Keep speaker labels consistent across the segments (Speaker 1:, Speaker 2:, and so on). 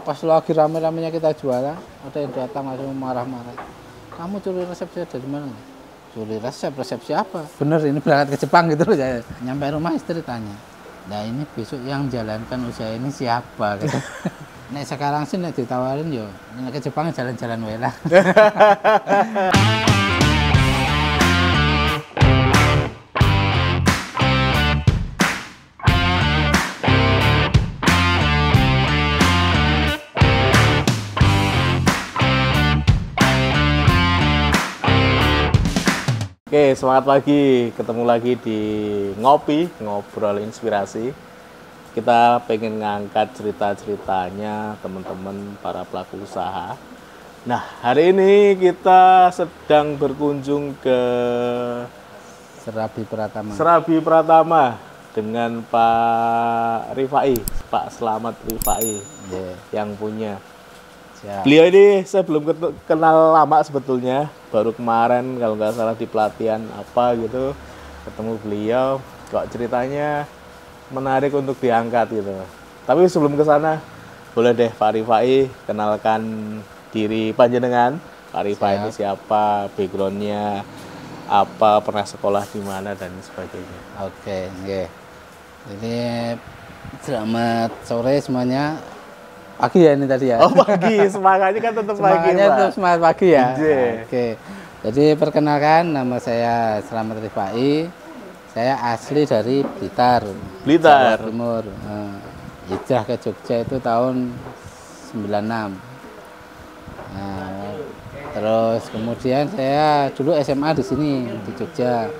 Speaker 1: Pas lagi rame-ramenya kita jualan, ada yang datang langsung marah-marah. Kamu curi resep saya dari mana? Curi resep siapa? Bener ini berangkat ke Jepang gitu loh saya. Nyampe rumah istri tanya, nah ini besok yang jalankan usaha ini siapa? Gitu. Nek sekarang sih nek ditawarin yo, nek ke Jepang jalan-jalan wae lah.
Speaker 2: Oke, semangat pagi. Ketemu lagi di Ngobrol Inspirasi. Kita pengen ngangkat cerita-ceritanya teman-teman para pelaku usaha. Nah, hari ini kita sedang berkunjung ke Serabi Pratama dengan Pak Rifai, Pak Slamet Rifai yang punya. Beliau ini saya belum kenal lama sebetulnya, baru kemarin kalau nggak salah di pelatihan apa gitu ketemu beliau, kok ceritanya menarik untuk diangkat gitu. Tapi sebelum ke sana, boleh deh Pak Rifai kenalkan diri panjenengan. Pak Rifai ini siapa, backgroundnya apa, pernah sekolah di mana dan sebagainya.
Speaker 1: Oke. Jadi selamat sore semuanya. Pagi ya ini tadi ya.
Speaker 2: Oh pagi, semangatnya kan tetap pagi.
Speaker 1: Semangatnya tetap semangat pagi ya.
Speaker 2: Oke.
Speaker 1: Jadi perkenalkan, nama saya Slamet Rifai. Saya asli dari Blitar, Jawa Timur. Hijrah ke Jogja itu tahun 96. Terus kemudian saya dulu SMA di sini di Jogja.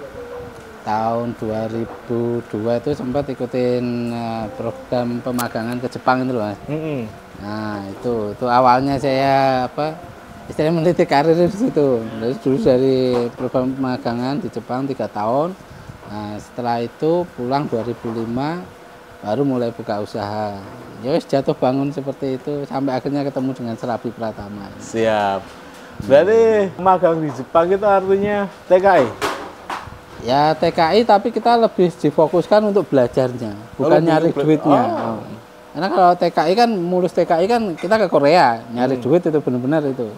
Speaker 1: Tahun 2002 itu sempat ikutin program pemagangan ke Jepang itu loh Mas. Nah itu awalnya saya istilahnya meniti karir di situ. Jadi dulu dari program pemagangan di Jepang 3 tahun. Nah setelah itu pulang 2005 baru mulai buka usaha. Ya wis jatuh bangun seperti itu sampai akhirnya ketemu dengan Serabi Pratama.
Speaker 2: Siap. Berarti magang di Jepang itu artinya TKI?
Speaker 1: Ya TKI tapi kita lebih difokuskan untuk belajarnya, bukan nyari duitnya. Karena kalau TKI kan mulus TKI kan kita ke Korea nyari duit itu benar-benar itu.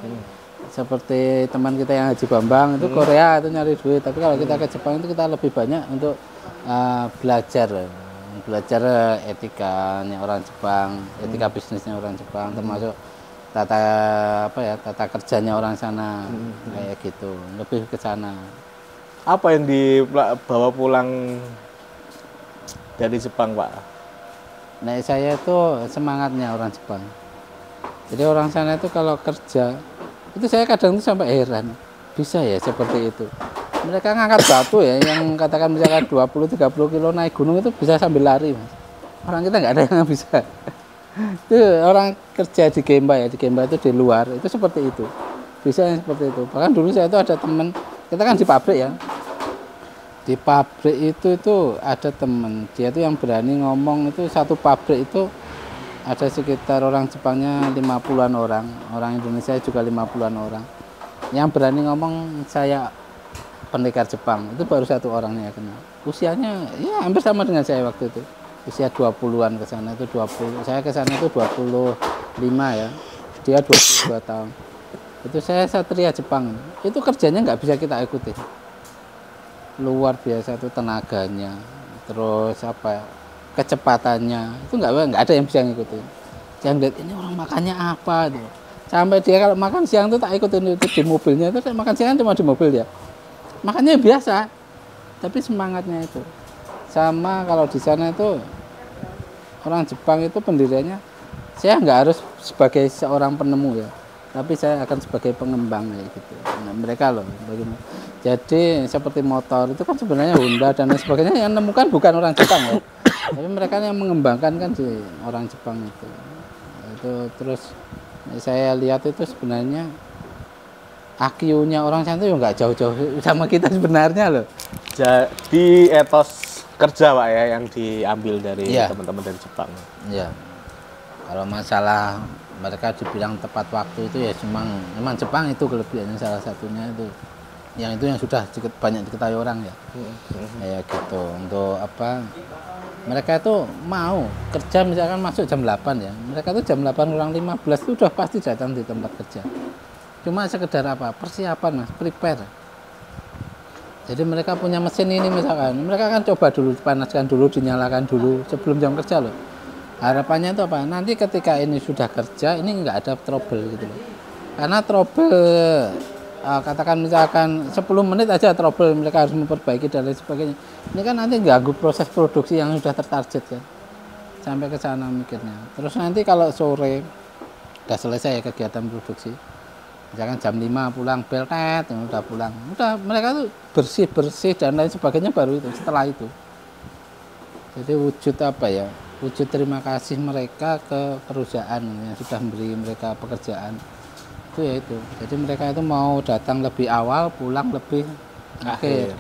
Speaker 1: Seperti teman kita yang Haji Bambang itu Korea itu nyari duit, tapi kalau kita ke Jepang itu kita lebih banyak untuk belajar etikanya orang Jepang, etika bisnisnya orang Jepang, termasuk tata kerjanya orang sana kayak gitu, lebih ke sana.
Speaker 2: Apa yang dibawa pulang dari Jepang, Pak?
Speaker 1: Nah, saya itu semangatnya orang Jepang. Jadi orang sana itu kalau kerja, itu saya kadang itu sampai heran. Bisa ya seperti itu. Mereka ngangkat batu ya, yang katakan misalkan 20-30 kilo naik gunung itu bisa sambil lari, Mas. Orang kita nggak ada yang bisa. Itu orang kerja di Gemba ya, di Gemba itu di luar, itu seperti itu. Bisa yang seperti itu. Bahkan dulu saya itu ada teman, kita kan di pabrik ya. Di pabrik itu ada teman, dia tuh yang berani ngomong itu satu pabrik itu ada sekitar orang Jepangnya 50-an orang Indonesia juga 50-an orang. Yang berani ngomong saya pendekar Jepang, itu baru satu orangnya kenal. Usianya ya hampir sama dengan saya waktu itu. Usia 20-an ke sana itu 20. Saya ke sana itu 25 ya. Dia 22 tahun. Itu saya satria Jepang. Itu kerjanya nggak bisa kita ikuti. Luar biasa itu tenaganya, terus kecepatannya itu nggak ada yang bisa ngikutin. Jangan lihat ini orang makannya apa tuh. Sampai dia kalau makan siang tuh tak ikutin itu di mobilnya itu makan siang cuma di mobil dia. Makannya biasa, tapi semangatnya itu. Sama kalau di sana itu orang Jepang itu pendiriannya, saya nggak harus sebagai seorang penemu ya, tapi saya akan sebagai pengembang gitu. Nah, mereka loh bagaimana. Jadi seperti motor itu kan sebenarnya Honda dan lain sebagainya yang menemukan bukan orang Jepang ya, tapi mereka yang mengembangkan kan di orang Jepang itu. Itu terus saya lihat itu sebenarnya IQ-nya orang sana itu nggak jauh-jauh sama kita sebenarnya loh.
Speaker 2: Jadi etos kerja Pak ya yang diambil dari teman-teman dari Jepang.
Speaker 1: Iya. Kalau masalah mereka dibilang tepat waktu itu ya memang Jepang itu kelebihannya salah satunya itu. yang itu yang sudah banyak diketahui orang ya. Kayak gitu. Untuk apa? Mereka itu mau kerja misalkan masuk jam 8 ya. Mereka tuh jam 8 kurang 15 itu udah pasti datang di tempat kerja. Cuma sekedar apa? Persiapan Mas, prepare. Jadi mereka punya mesin ini misalkan, mereka kan coba dulu, dipanaskan dulu, dinyalakan dulu sebelum jam kerja loh. Harapannya itu apa? Nanti ketika ini sudah kerja, ini nggak ada trouble gitu loh. Karena trouble, katakan misalkan 10 menit aja trouble, mereka harus memperbaiki dan lain sebagainya. Ini kan nanti ganggu proses produksi yang sudah tertarget kan. Sampai ke sana mikirnya. Terus nanti kalau sore udah selesai kegiatan produksi, misalkan jam 5 pulang bel udah pulang, udah mereka tuh bersih dan lain sebagainya baru itu setelah itu. Jadi wujud apa ya, wujud terima kasih mereka ke perusahaan yang sudah memberi mereka pekerjaan itu ya itu. Jadi mereka itu mau datang lebih awal, pulang lebih akhir.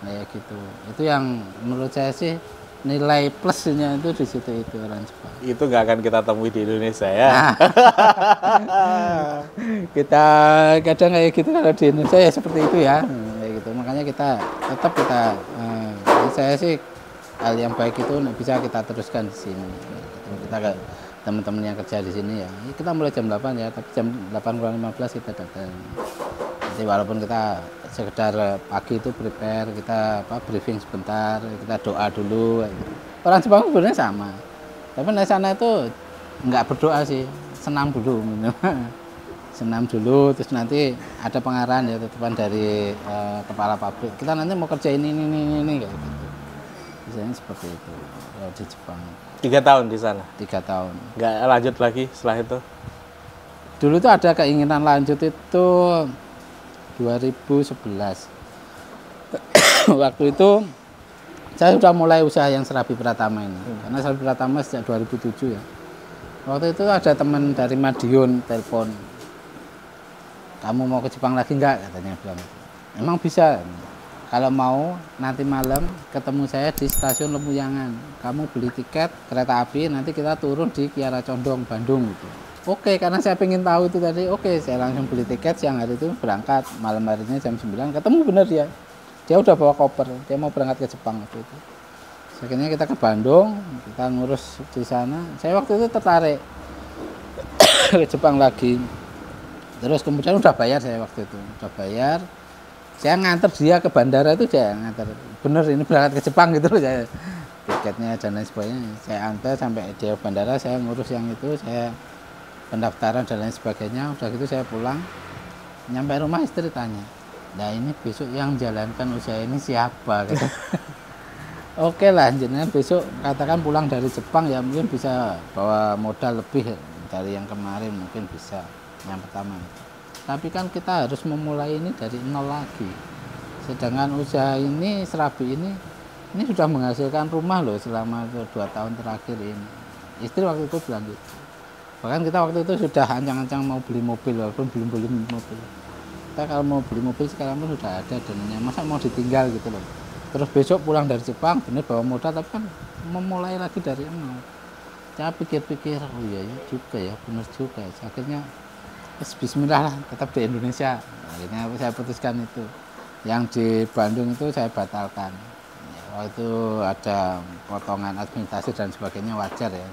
Speaker 1: Nah, ya gitu. Itu yang menurut saya sih nilai plusnya itu di situ itu orang Jepang.
Speaker 2: Itu nggak akan kita temui di Indonesia ya.
Speaker 1: Nah. Kita kadang kayak gitu kalau di Indonesia ya seperti itu ya. Kayak gitu. Makanya kita tetap saya sih hal yang baik itu bisa kita teruskan di sini. Kita ke teman-teman yang kerja di sini ya. Kita mulai jam 8 ya, tapi jam 8:15 kita datang. Jadi walaupun kita sekedar pagi itu prepare, kita briefing sebentar, kita doa dulu. Orang Jepang sebenarnya sama. Tapi di sana itu nggak berdoa sih, senam dulu. Senam dulu, terus nanti ada pengarahan ya tetapan dari kepala pabrik. Kita nanti mau kerja ini kayak gitu. Biasanya seperti itu kalau di Jepang.
Speaker 2: 3 tahun di sana?
Speaker 1: 3 tahun.
Speaker 2: Nggak lanjut lagi setelah itu?
Speaker 1: Dulu itu ada keinginan lanjut itu 2011. Waktu itu saya sudah mulai usaha yang Serabi Pratama ini. Karena Serabi Pratama sejak 2007 ya. Waktu itu ada teman dari Madiun telepon. Kamu mau ke Jepang lagi enggak? Katanya bilang. Emang bisa. Kalau mau nanti malam ketemu saya di stasiun Lempuyangan. Kamu beli tiket kereta api, nanti kita turun di Kiara Condong, Bandung gitu. Oke, karena saya pengen tahu itu tadi. Oke, saya langsung beli tiket, siang hari itu berangkat, malam harinya jam 9 ketemu bener dia. Dia udah bawa koper, dia mau berangkat ke Jepang waktu itu. Akhirnya kita ke Bandung, kita ngurus di sana. Saya waktu itu tertarik ke Jepang lagi. Terus kemudian udah bayar saya waktu itu, udah bayar. Saya nganter dia ke bandara itu, saya nganter. Bener ini berangkat ke Jepang gitu loh saya. Tiketnya dan lain sebagainya. Saya antar sampai dia bandara, saya ngurus yang itu, saya pendaftaran dan lain sebagainya. Udah gitu saya pulang. Nyampe rumah istri tanya, nah ini besok yang jalankan usaha ini siapa? Gitu. Oke lah, jenengan besok katakan pulang dari Jepang ya mungkin bisa bawa modal lebih dari yang kemarin, mungkin bisa yang pertama. Tapi kan kita harus memulai ini dari nol lagi. Sedangkan usaha ini, Serabi ini sudah menghasilkan rumah loh selama 2 tahun terakhir ini. Istri waktu itu bilang gitu. Bahkan kita waktu itu sudah ancang-ancang mau beli mobil, walaupun belum beli mobil. Kita kalau mau beli mobil sekarang pun sudah ada dananya, masa mau ditinggal gitu loh. Terus besok pulang dari Jepang, bener bawa modal, tapi kan memulai lagi dari nol. Saya pikir-pikir, oh iya ya juga ya, bener juga. Akhirnya bismillah lah, tetap di Indonesia. Akhirnya saya putuskan itu. Yang di Bandung itu saya batalkan. Waktu itu ada potongan administrasi dan sebagainya, wajar ya.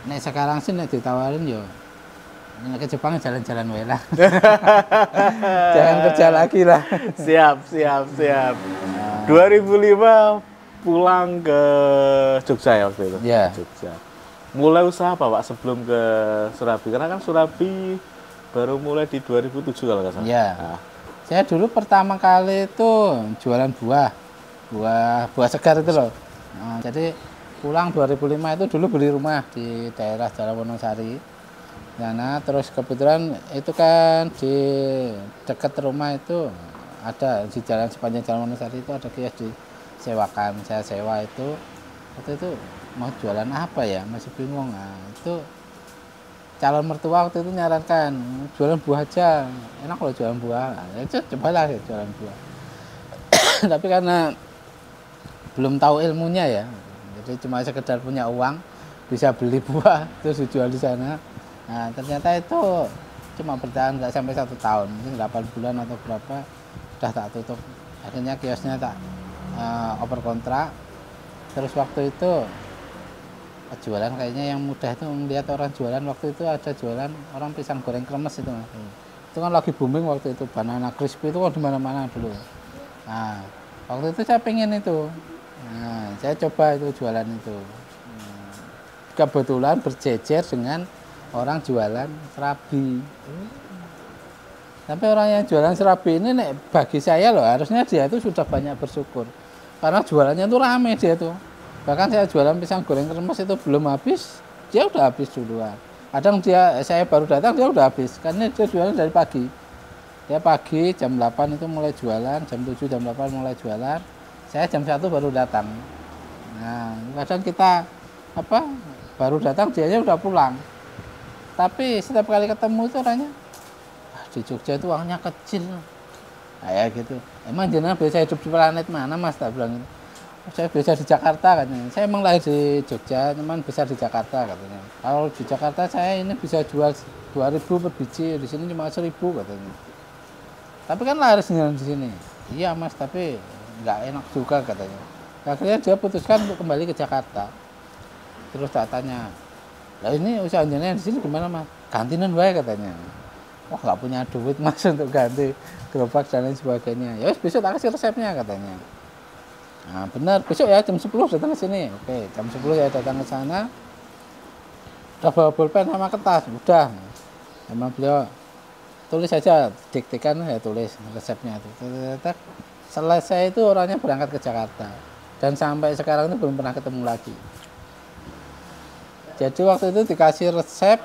Speaker 1: Nek sekarang sih nek ditawarin yo, nek ke Jepang jalan-jalan wae lah. Jangan kerja lagi lah.
Speaker 2: Siap. 2005 pulang ke Jogja ya waktu itu?
Speaker 1: Iya.
Speaker 2: Jogja. Mulai usaha apa Pak sebelum ke Surabi? Karena kan Surabi baru mulai di 2007 kalau nggak salah.
Speaker 1: Iya. Nah. Saya dulu pertama kali itu jualan buah segar itu loh. Nah, jadi pulang 2005 itu dulu beli rumah di daerah Jalan Wonosari. Nah, terus kebetulan itu kan di dekat rumah itu ada di jalan sepanjang Jalan Wonosari itu ada kios disewakan. Saya sewa itu. Waktu itu mau jualan apa ya, masih bingung. Nah, itu calon mertua waktu itu nyarankan jualan buah aja, enak kalau jualan buah. Ya cobalah ya, jualan buah. Tapi karena belum tahu ilmunya ya, jadi cuma sekedar punya uang bisa beli buah terus dijual di sana. Nah ternyata itu cuma bertahan nggak sampai 1 tahun, mungkin 8 bulan atau berapa, udah tak tutup. Akhirnya kiosnya tak oper kontrak. Terus waktu itu jualan kayaknya yang mudah itu melihat orang jualan waktu itu ada jualan orang pisang goreng kremes itu Mas. Itu kan lagi booming waktu itu, banana crispy itu kan di mana-mana dulu. Nah, waktu itu saya pengen itu. Nah, saya coba itu jualan itu. Kebetulan berjejer dengan orang jualan serabi. Tapi orang yang jualan serabi ini bagi saya loh, harusnya dia itu sudah banyak bersyukur. Karena jualannya itu rame dia tuh. Bahkan saya jualan pisang goreng kremes itu belum habis, dia udah habis duluan. Kadang saya baru datang dia udah habis, karena dia jualan dari pagi. Dia pagi jam 8 itu mulai jualan, jam 7 jam 8 mulai jualan. Saya jam 1 baru datang. Nah, kadang kita baru datang dianya udah pulang. Tapi setiap kali ketemu itu orangnya di Jogja itu uangnya kecil. Nah, ya gitu. Emang jenengan biasa hidup di planet mana Mas? Tak bilang itu. Saya biasa di Jakarta katanya. Saya emang lahir di Jogja, teman besar di Jakarta katanya. Kalau di Jakarta saya ini bisa jual 2.000 per biji, di sini cuma 1.000 katanya. Tapi kan laris di sini. Iya Mas, tapi nggak enak juga katanya. Akhirnya dia putuskan untuk kembali ke Jakarta. Terus tak tanya, lah ini usaha jenengan di sini gimana Mas? Gantian wae katanya. Wah nggak punya duit Mas untuk ganti gerobak dan lain sebagainya. Ya besok tak kasih resepnya katanya. Nah benar, besok ya jam 10 datang ke sini. Oke, jam 10 saya datang ke sana. Udah bawa pulpen sama kertas, udah. Sama beliau tulis saja, diktikan ya tulis resepnya itu. Selesai itu orangnya berangkat ke Jakarta. Dan sampai sekarang itu belum pernah ketemu lagi. Jadi waktu itu dikasih resep,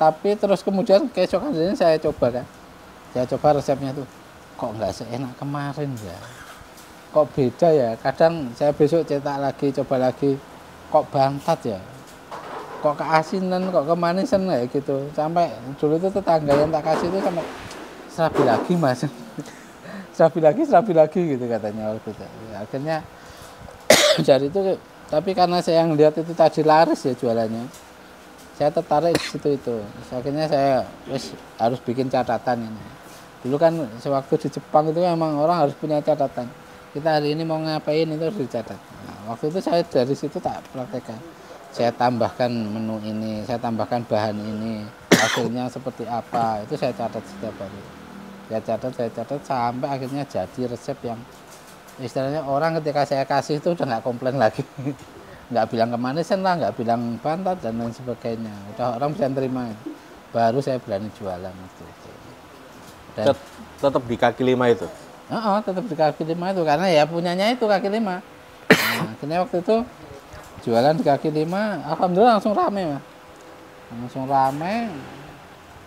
Speaker 1: tapi terus kemudian keesokan harinya saya coba kan. Saya coba resepnya tuh, kok nggak seenak kemarin ya. Kok beda ya, kadang saya besok cetak lagi, coba lagi, kok bantat ya. Kok keasinan, kok kemanisan kayak gitu. Sampai dulu itu tetangga yang tak kasih itu sampai serabi lagi Mas. serabi lagi gitu katanya waktu itu. Ya, akhirnya dari itu, tapi karena saya yang lihat itu tadi laris ya jualannya, saya tertarik di situ itu. Akhirnya saya harus bikin catatan ini. Dulu kan sewaktu di Jepang itu memang orang harus punya catatan. Kita hari ini mau ngapain itu harus dicatat. Nah, waktu itu saya dari situ tak praktekkan. Saya tambahkan menu ini, saya tambahkan bahan ini, hasilnya seperti apa, itu saya catat setiap hari. Saya catat sampai akhirnya jadi resep yang istilahnya orang ketika saya kasih itu udah nggak komplain lagi. Nggak bilang kemanisan lah, nggak bilang bantat dan lain sebagainya. Udah orang bisa terima. Baru saya berani jualan waktu itu. Dan
Speaker 2: tetap di kaki 5 itu?
Speaker 1: Tetap di kaki 5 itu, karena ya punyanya itu kaki 5. Nah, akhirnya waktu itu jualan di kaki 5, alhamdulillah langsung rame Mas. Langsung rame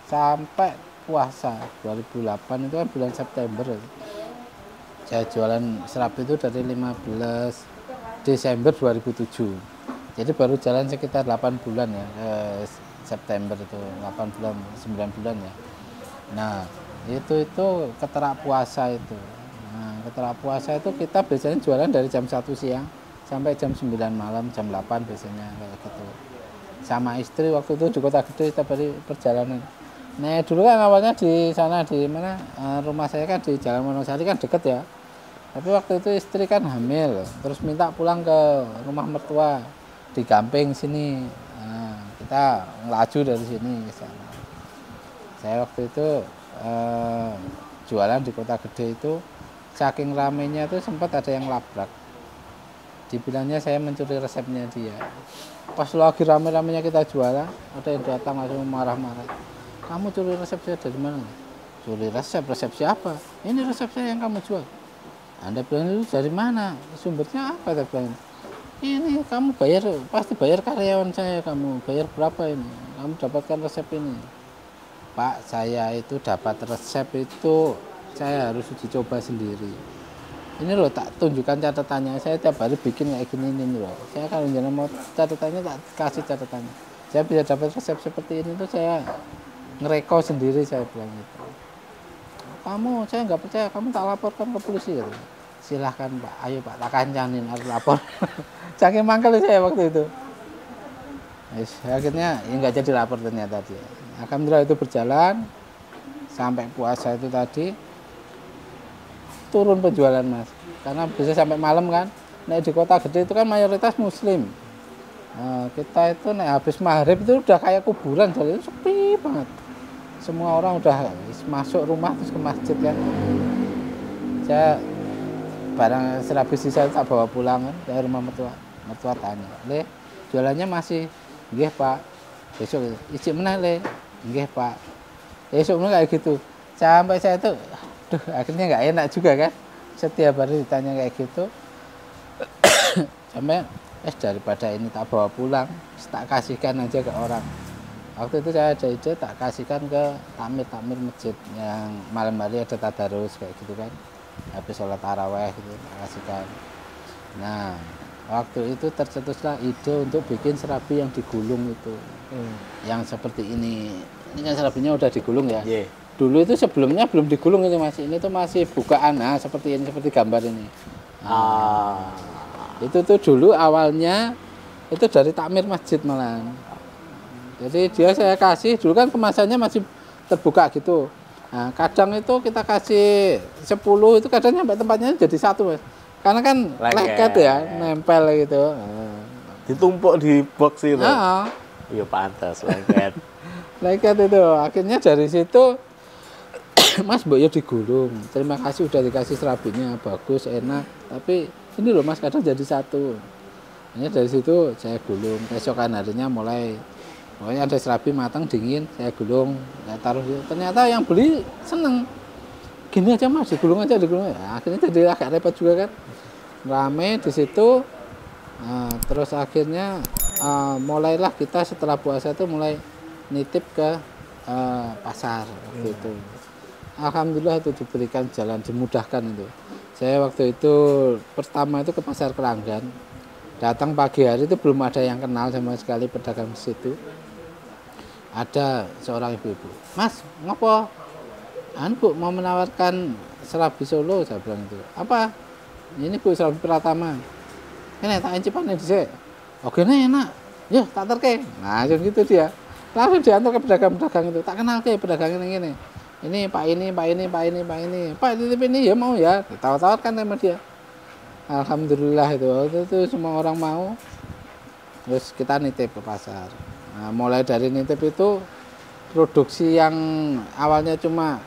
Speaker 1: sampai puasa 2008 itu kan bulan September. Saya jualan serabi itu dari 15 Desember 2007. Jadi baru jalan sekitar 8 bulan ya, September itu 8 bulan, 9 bulan ya. Nah, itu keterak puasa itu. Nah, keterak puasa itu kita biasanya jualan dari jam 1 siang sampai jam 9 malam, jam 8 biasanya kayak gitu. Sama istri waktu itu di Kota Gede kita beri perjalanan. Nah, dulu kan awalnya di sana di mana rumah saya kan di Jalan Wonosari kan deket ya. Tapi waktu itu istri kan hamil, terus minta pulang ke rumah mertua di Gamping sini. Nah, kita ngelaju dari sini ke sana. Saya waktu itu jualan di Kota Gede itu, saking ramenya itu sempat ada yang labrak. Dibilangnya saya mencuri resepnya dia. Pas lagi rame-ramenya kita jualan, ada yang datang langsung marah-marah. Kamu curi resep saya dari mana? Curi resep siapa? Ini resep saya yang kamu jual. Anda bilang itu dari mana? Sumbernya apa? Saya bilang, ini kamu bayar, pasti bayar karyawan saya, kamu bayar berapa ini? Kamu dapatkan resep ini. Pak, saya itu dapat resep itu, saya harus uji coba sendiri. Ini loh, tak tunjukkan catatannya. Saya tiap hari bikin kayak gini ini loh. Saya kalau jangan mau catatannya, tak kasih catatannya. Saya bisa dapat resep seperti ini tuh saya ngereko sendiri, saya bilang gitu. Kamu, saya nggak percaya, kamu tak laporkan ke polisi gitu. Silahkan Pak, ayo Pak, tak kancanin, harus lapor. Saking mangkel saya waktu itu. Akhirnya ya nggak jadi lapor ternyata tadi. Alhamdulillah itu berjalan sampai puasa itu tadi turun penjualan Mas. Karena bisa sampai malam kan. Naik di kota gede itu kan mayoritas muslim. Nah, kita itu naik habis maghrib itu udah kayak kuburan, jadi itu sepi banget. Semua orang udah masuk rumah terus ke masjid kan. Saya barang serabi sisa tak bawa pulang kan dari rumah mertua. Mertua tanya, "Le, jualannya masih?" "Nggih, Pak." "Besok ijik meneh, Le." "Nggih, Pak." Besok meneh kayak gitu. Sampai saya tuh aduh, akhirnya nggak enak juga kan. Setiap hari ditanya kayak gitu. Sampai daripada ini tak bawa pulang, tak kasihkan aja ke orang. Waktu itu saya ada ide tak kasihkan ke takmir masjid yang malam hari ada tadarus kayak gitu kan. Habis sholat taraweh gitu tak kasihkan. Nah, waktu itu tercetuslah ide untuk bikin serabi yang digulung itu. Yang seperti ini. Ini kan serabinya udah digulung ya. Yeah. Dulu itu sebelumnya belum digulung ini Mas. Ini tuh masih bukaan, nah seperti ini, seperti gambar ini. Itu tuh dulu awalnya itu dari takmir masjid malah. Jadi dia saya kasih, dulu kan kemasannya masih terbuka gitu. Nah, kadang itu kita kasih 10 itu kadang sampai tempatnya jadi 1 Mas. Karena kan lengket ya, nempel gitu.
Speaker 2: Ditumpuk di box itu. Iya pantas lengket.
Speaker 1: Lengket itu. Akhirnya dari situ Mas mbok ya digulung. Terima kasih udah dikasih serabinya, bagus, enak. Tapi ini loh Mas kadang jadi 1. Hanya dari situ saya gulung. Keesokan harinya mulai pokoknya ada serabi matang dingin, saya gulung, saya taruh. Ternyata yang beli seneng. Gini aja Mas, digulung aja, digulung. Ya, akhirnya jadi agak repot juga kan. Rame di situ. Terus akhirnya mulailah kita setelah puasa itu mulai nitip ke pasar waktu itu. Alhamdulillah itu diberikan jalan, dimudahkan itu. Saya waktu itu pertama itu ke pasar Keranggan. Datang pagi hari itu belum ada yang kenal sama sekali pedagang di situ. Ada seorang ibu-ibu, "Mas, ngopo? Bu mau menawarkan serabi Solo," saya bilang itu. "Apa?" "Ini Bu serabi Pratama." "Ini tak encipan dhisik." "Oke nih enak." "Ya, tak terke." Nah, gitu dia. Langsung diantar ke pedagang-pedagang itu. Tak kenal ke pedagang ini. "Ini Pak ini, Pak ini, Pak ini, Pak ini. Pak titip ini ya mau ya." Ditawar-tawarkan sama dia. Alhamdulillah itu semua orang mau. Terus kita nitip ke pasar. Nah, mulai dari nitip itu produksi yang awalnya cuma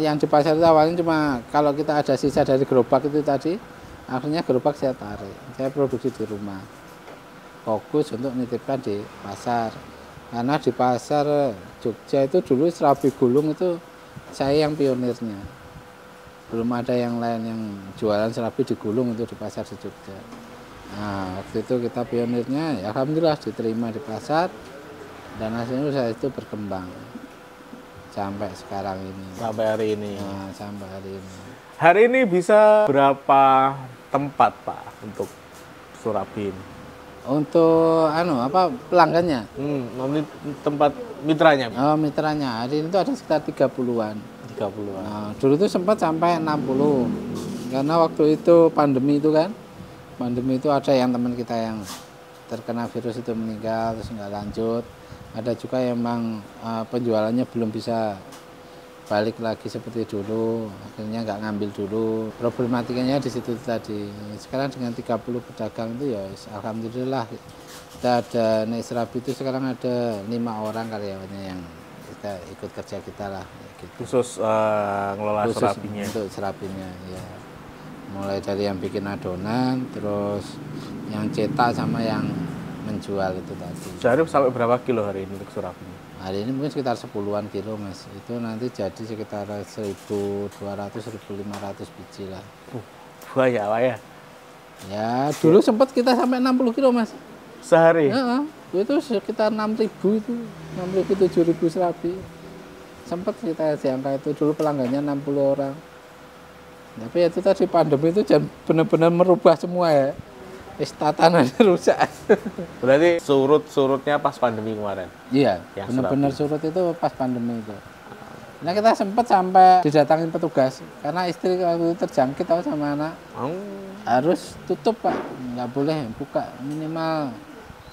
Speaker 1: yang di pasar itu awalnya cuma kalau kita ada sisa dari gerobak itu tadi, akhirnya gerobak saya tarik. Saya produksi di rumah. Fokus untuk nitipkan di pasar. Karena di pasar Jogja itu dulu serabi gulung itu saya yang pionirnya. Belum ada yang lain yang jualan serabi digulung itu di pasar di Jogja. Nah, waktu itu kita pionirnya, ya alhamdulillah diterima di pasar dan hasilnya usaha itu berkembang sampai sekarang ini.
Speaker 2: Sampai hari ini.
Speaker 1: Nah, sampai hari ini.
Speaker 2: Hari ini bisa berapa tempat Pak untuk serabi ini?
Speaker 1: Untuk pelanggannya?
Speaker 2: Tempat mitranya.
Speaker 1: Oh, mitranya. Hari ini itu ada sekitar 30-an. Nah, dulu itu sempat sampai 60. Karena waktu itu pandemi itu kan. Pandemi itu ada yang teman kita yang terkena virus itu meninggal terus nggak lanjut. Ada juga yang memang penjualannya belum bisa balik lagi seperti dulu, akhirnya nggak ngambil dulu. Problematikanya di situ tadi. Sekarang dengan 30 pedagang itu ya alhamdulillah kita ada naik serabi itu sekarang ada 5 orang karyawannya yang kita ikut kerja kita lah. Gitu.
Speaker 2: Khusus ngelola serabinya.
Speaker 1: Untuk serabinya ya. Mulai dari yang bikin adonan, terus yang cetak sama yang menjual itu tadi.
Speaker 2: Sehari sampai berapa kilo hari ini untuk serabinya?
Speaker 1: Hari ini mungkin sekitar 10-an kilo Mas. Itu nanti jadi sekitar 1.200-1.500 biji lah.
Speaker 2: Banyak Pak ya?
Speaker 1: Ya dulu sempat kita sampai 60 kilo Mas.
Speaker 2: Sehari?
Speaker 1: Ya, itu sekitar 6.000 itu, 6.000-7.000 serabi. Sempat kita jangka itu dulu pelanggannya 60 orang. Tapi itu tadi pandemi itu benar-benar merubah semua ya. Tatanannya rusak.
Speaker 2: Berarti surutnya pas pandemi kemarin?
Speaker 1: Iya, benar-benar surut itu pas pandemi itu. Nah kita sempat sampai didatangin petugas karena istri waktu itu terjangkit sama anak. Harus tutup Pak, nggak boleh buka minimal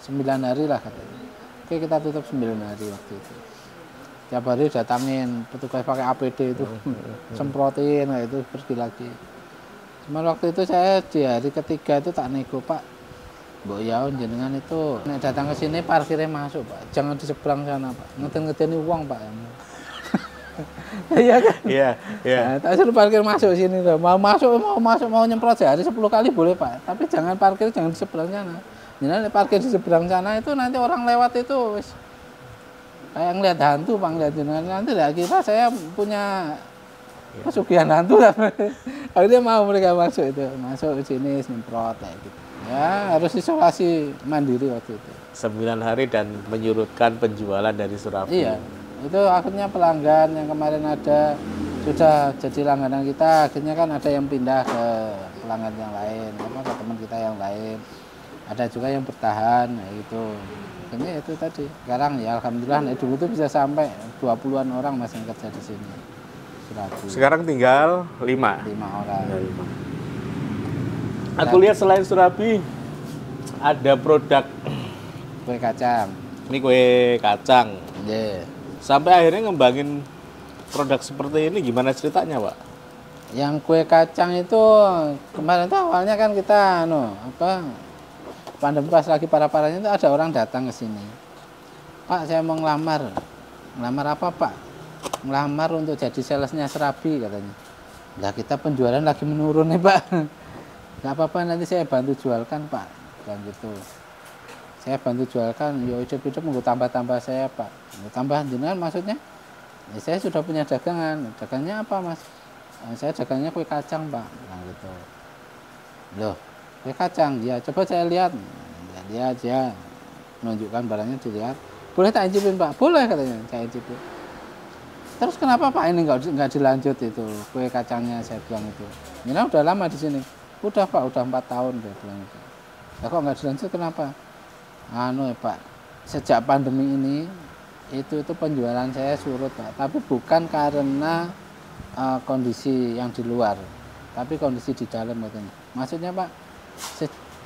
Speaker 1: 9 hari lah katanya. Oke, kita tutup 9 hari waktu itu. Tiap hari datangin petugas pakai APD itu, semprotin, nah itu pergi lagi. Cuma waktu itu saya di hari ketiga itu tak nego, Pak. Mbok ya jenengan itu nek datang ke sini parkirnya masuk, Pak. Jangan di seberang sana, Pak. Ngeden-ngedeni uang, Pak. Iya kan?
Speaker 2: Iya, iya.
Speaker 1: Nah, tak suruh parkir masuk sini tuh. Mau nyemprot sehari 10 kali boleh, Pak. Tapi jangan parkir jangan di seberang sana. Jangan parkir di seberang sana itu nanti orang lewat itu wis kayak ngeliat hantu, Pak, ngeliat jenengan nanti lah kita saya punya pesugihan hantu lah. Akhirnya mau mereka masuk ke sini semprot kayak gitu. Ya harus isolasi mandiri waktu itu.
Speaker 2: 9 hari dan menyurutkan penjualan dari Surabi.
Speaker 1: Iya, itu akhirnya pelanggan yang kemarin ada sudah jadi langganan kita, akhirnya kan ada yang pindah ke pelanggan yang lain, ke teman kita yang lain. Ada juga yang bertahan, gitu. Akhirnya itu tadi. Sekarang ya alhamdulillah, dulu itu bisa sampai 20-an orang masih kerja di sini. Surabi.
Speaker 2: Sekarang tinggal 5.
Speaker 1: 5 orang.
Speaker 2: Ya, 5. Aku lihat selain Surabi ada produk
Speaker 1: kue kacang.
Speaker 2: Ini kue kacang.
Speaker 1: Yeah.
Speaker 2: Sampai akhirnya ngembangin produk seperti ini gimana ceritanya, Pak?
Speaker 1: Yang kue kacang itu kemarin tuh awalnya kan kita pandemi pas lagi parah-parahnya itu ada orang datang ke sini. Pak, saya mau ngelamar. Ngelamar apa, Pak? Ngelamar untuk jadi salesnya Surabi katanya. Lah kita penjualan lagi menurun nih, Pak. Nggak apa-apa, nanti saya bantu jualkan, Pak. Dan gitu. Saya bantu jualkan, ya hidup-hidup mau tambah-tambah saya, Pak. Tambah jenengan maksudnya? Ya, saya sudah punya dagangan. Dagangnya apa, Mas? Saya dagangnya kue kacang, Pak. Nah gitu. Loh, kue kacang, ya coba saya lihat. Lihat ya, menunjukkan barangnya dilihat. Boleh tak incipin, Pak? Boleh katanya, saya incipin. Terus kenapa Pak ini nggak dilanjut itu kue kacangnya, saya bilang itu. Ini udah lama di sini. Udah, Pak, udah 4 tahun dia bilang itu. Lah kok nggak dilanjut kenapa? Ya, Pak, sejak pandemi ini itu penjualan saya surut, Pak. Tapi bukan karena kondisi yang di luar, tapi kondisi di dalam katanya. Maksudnya, Pak,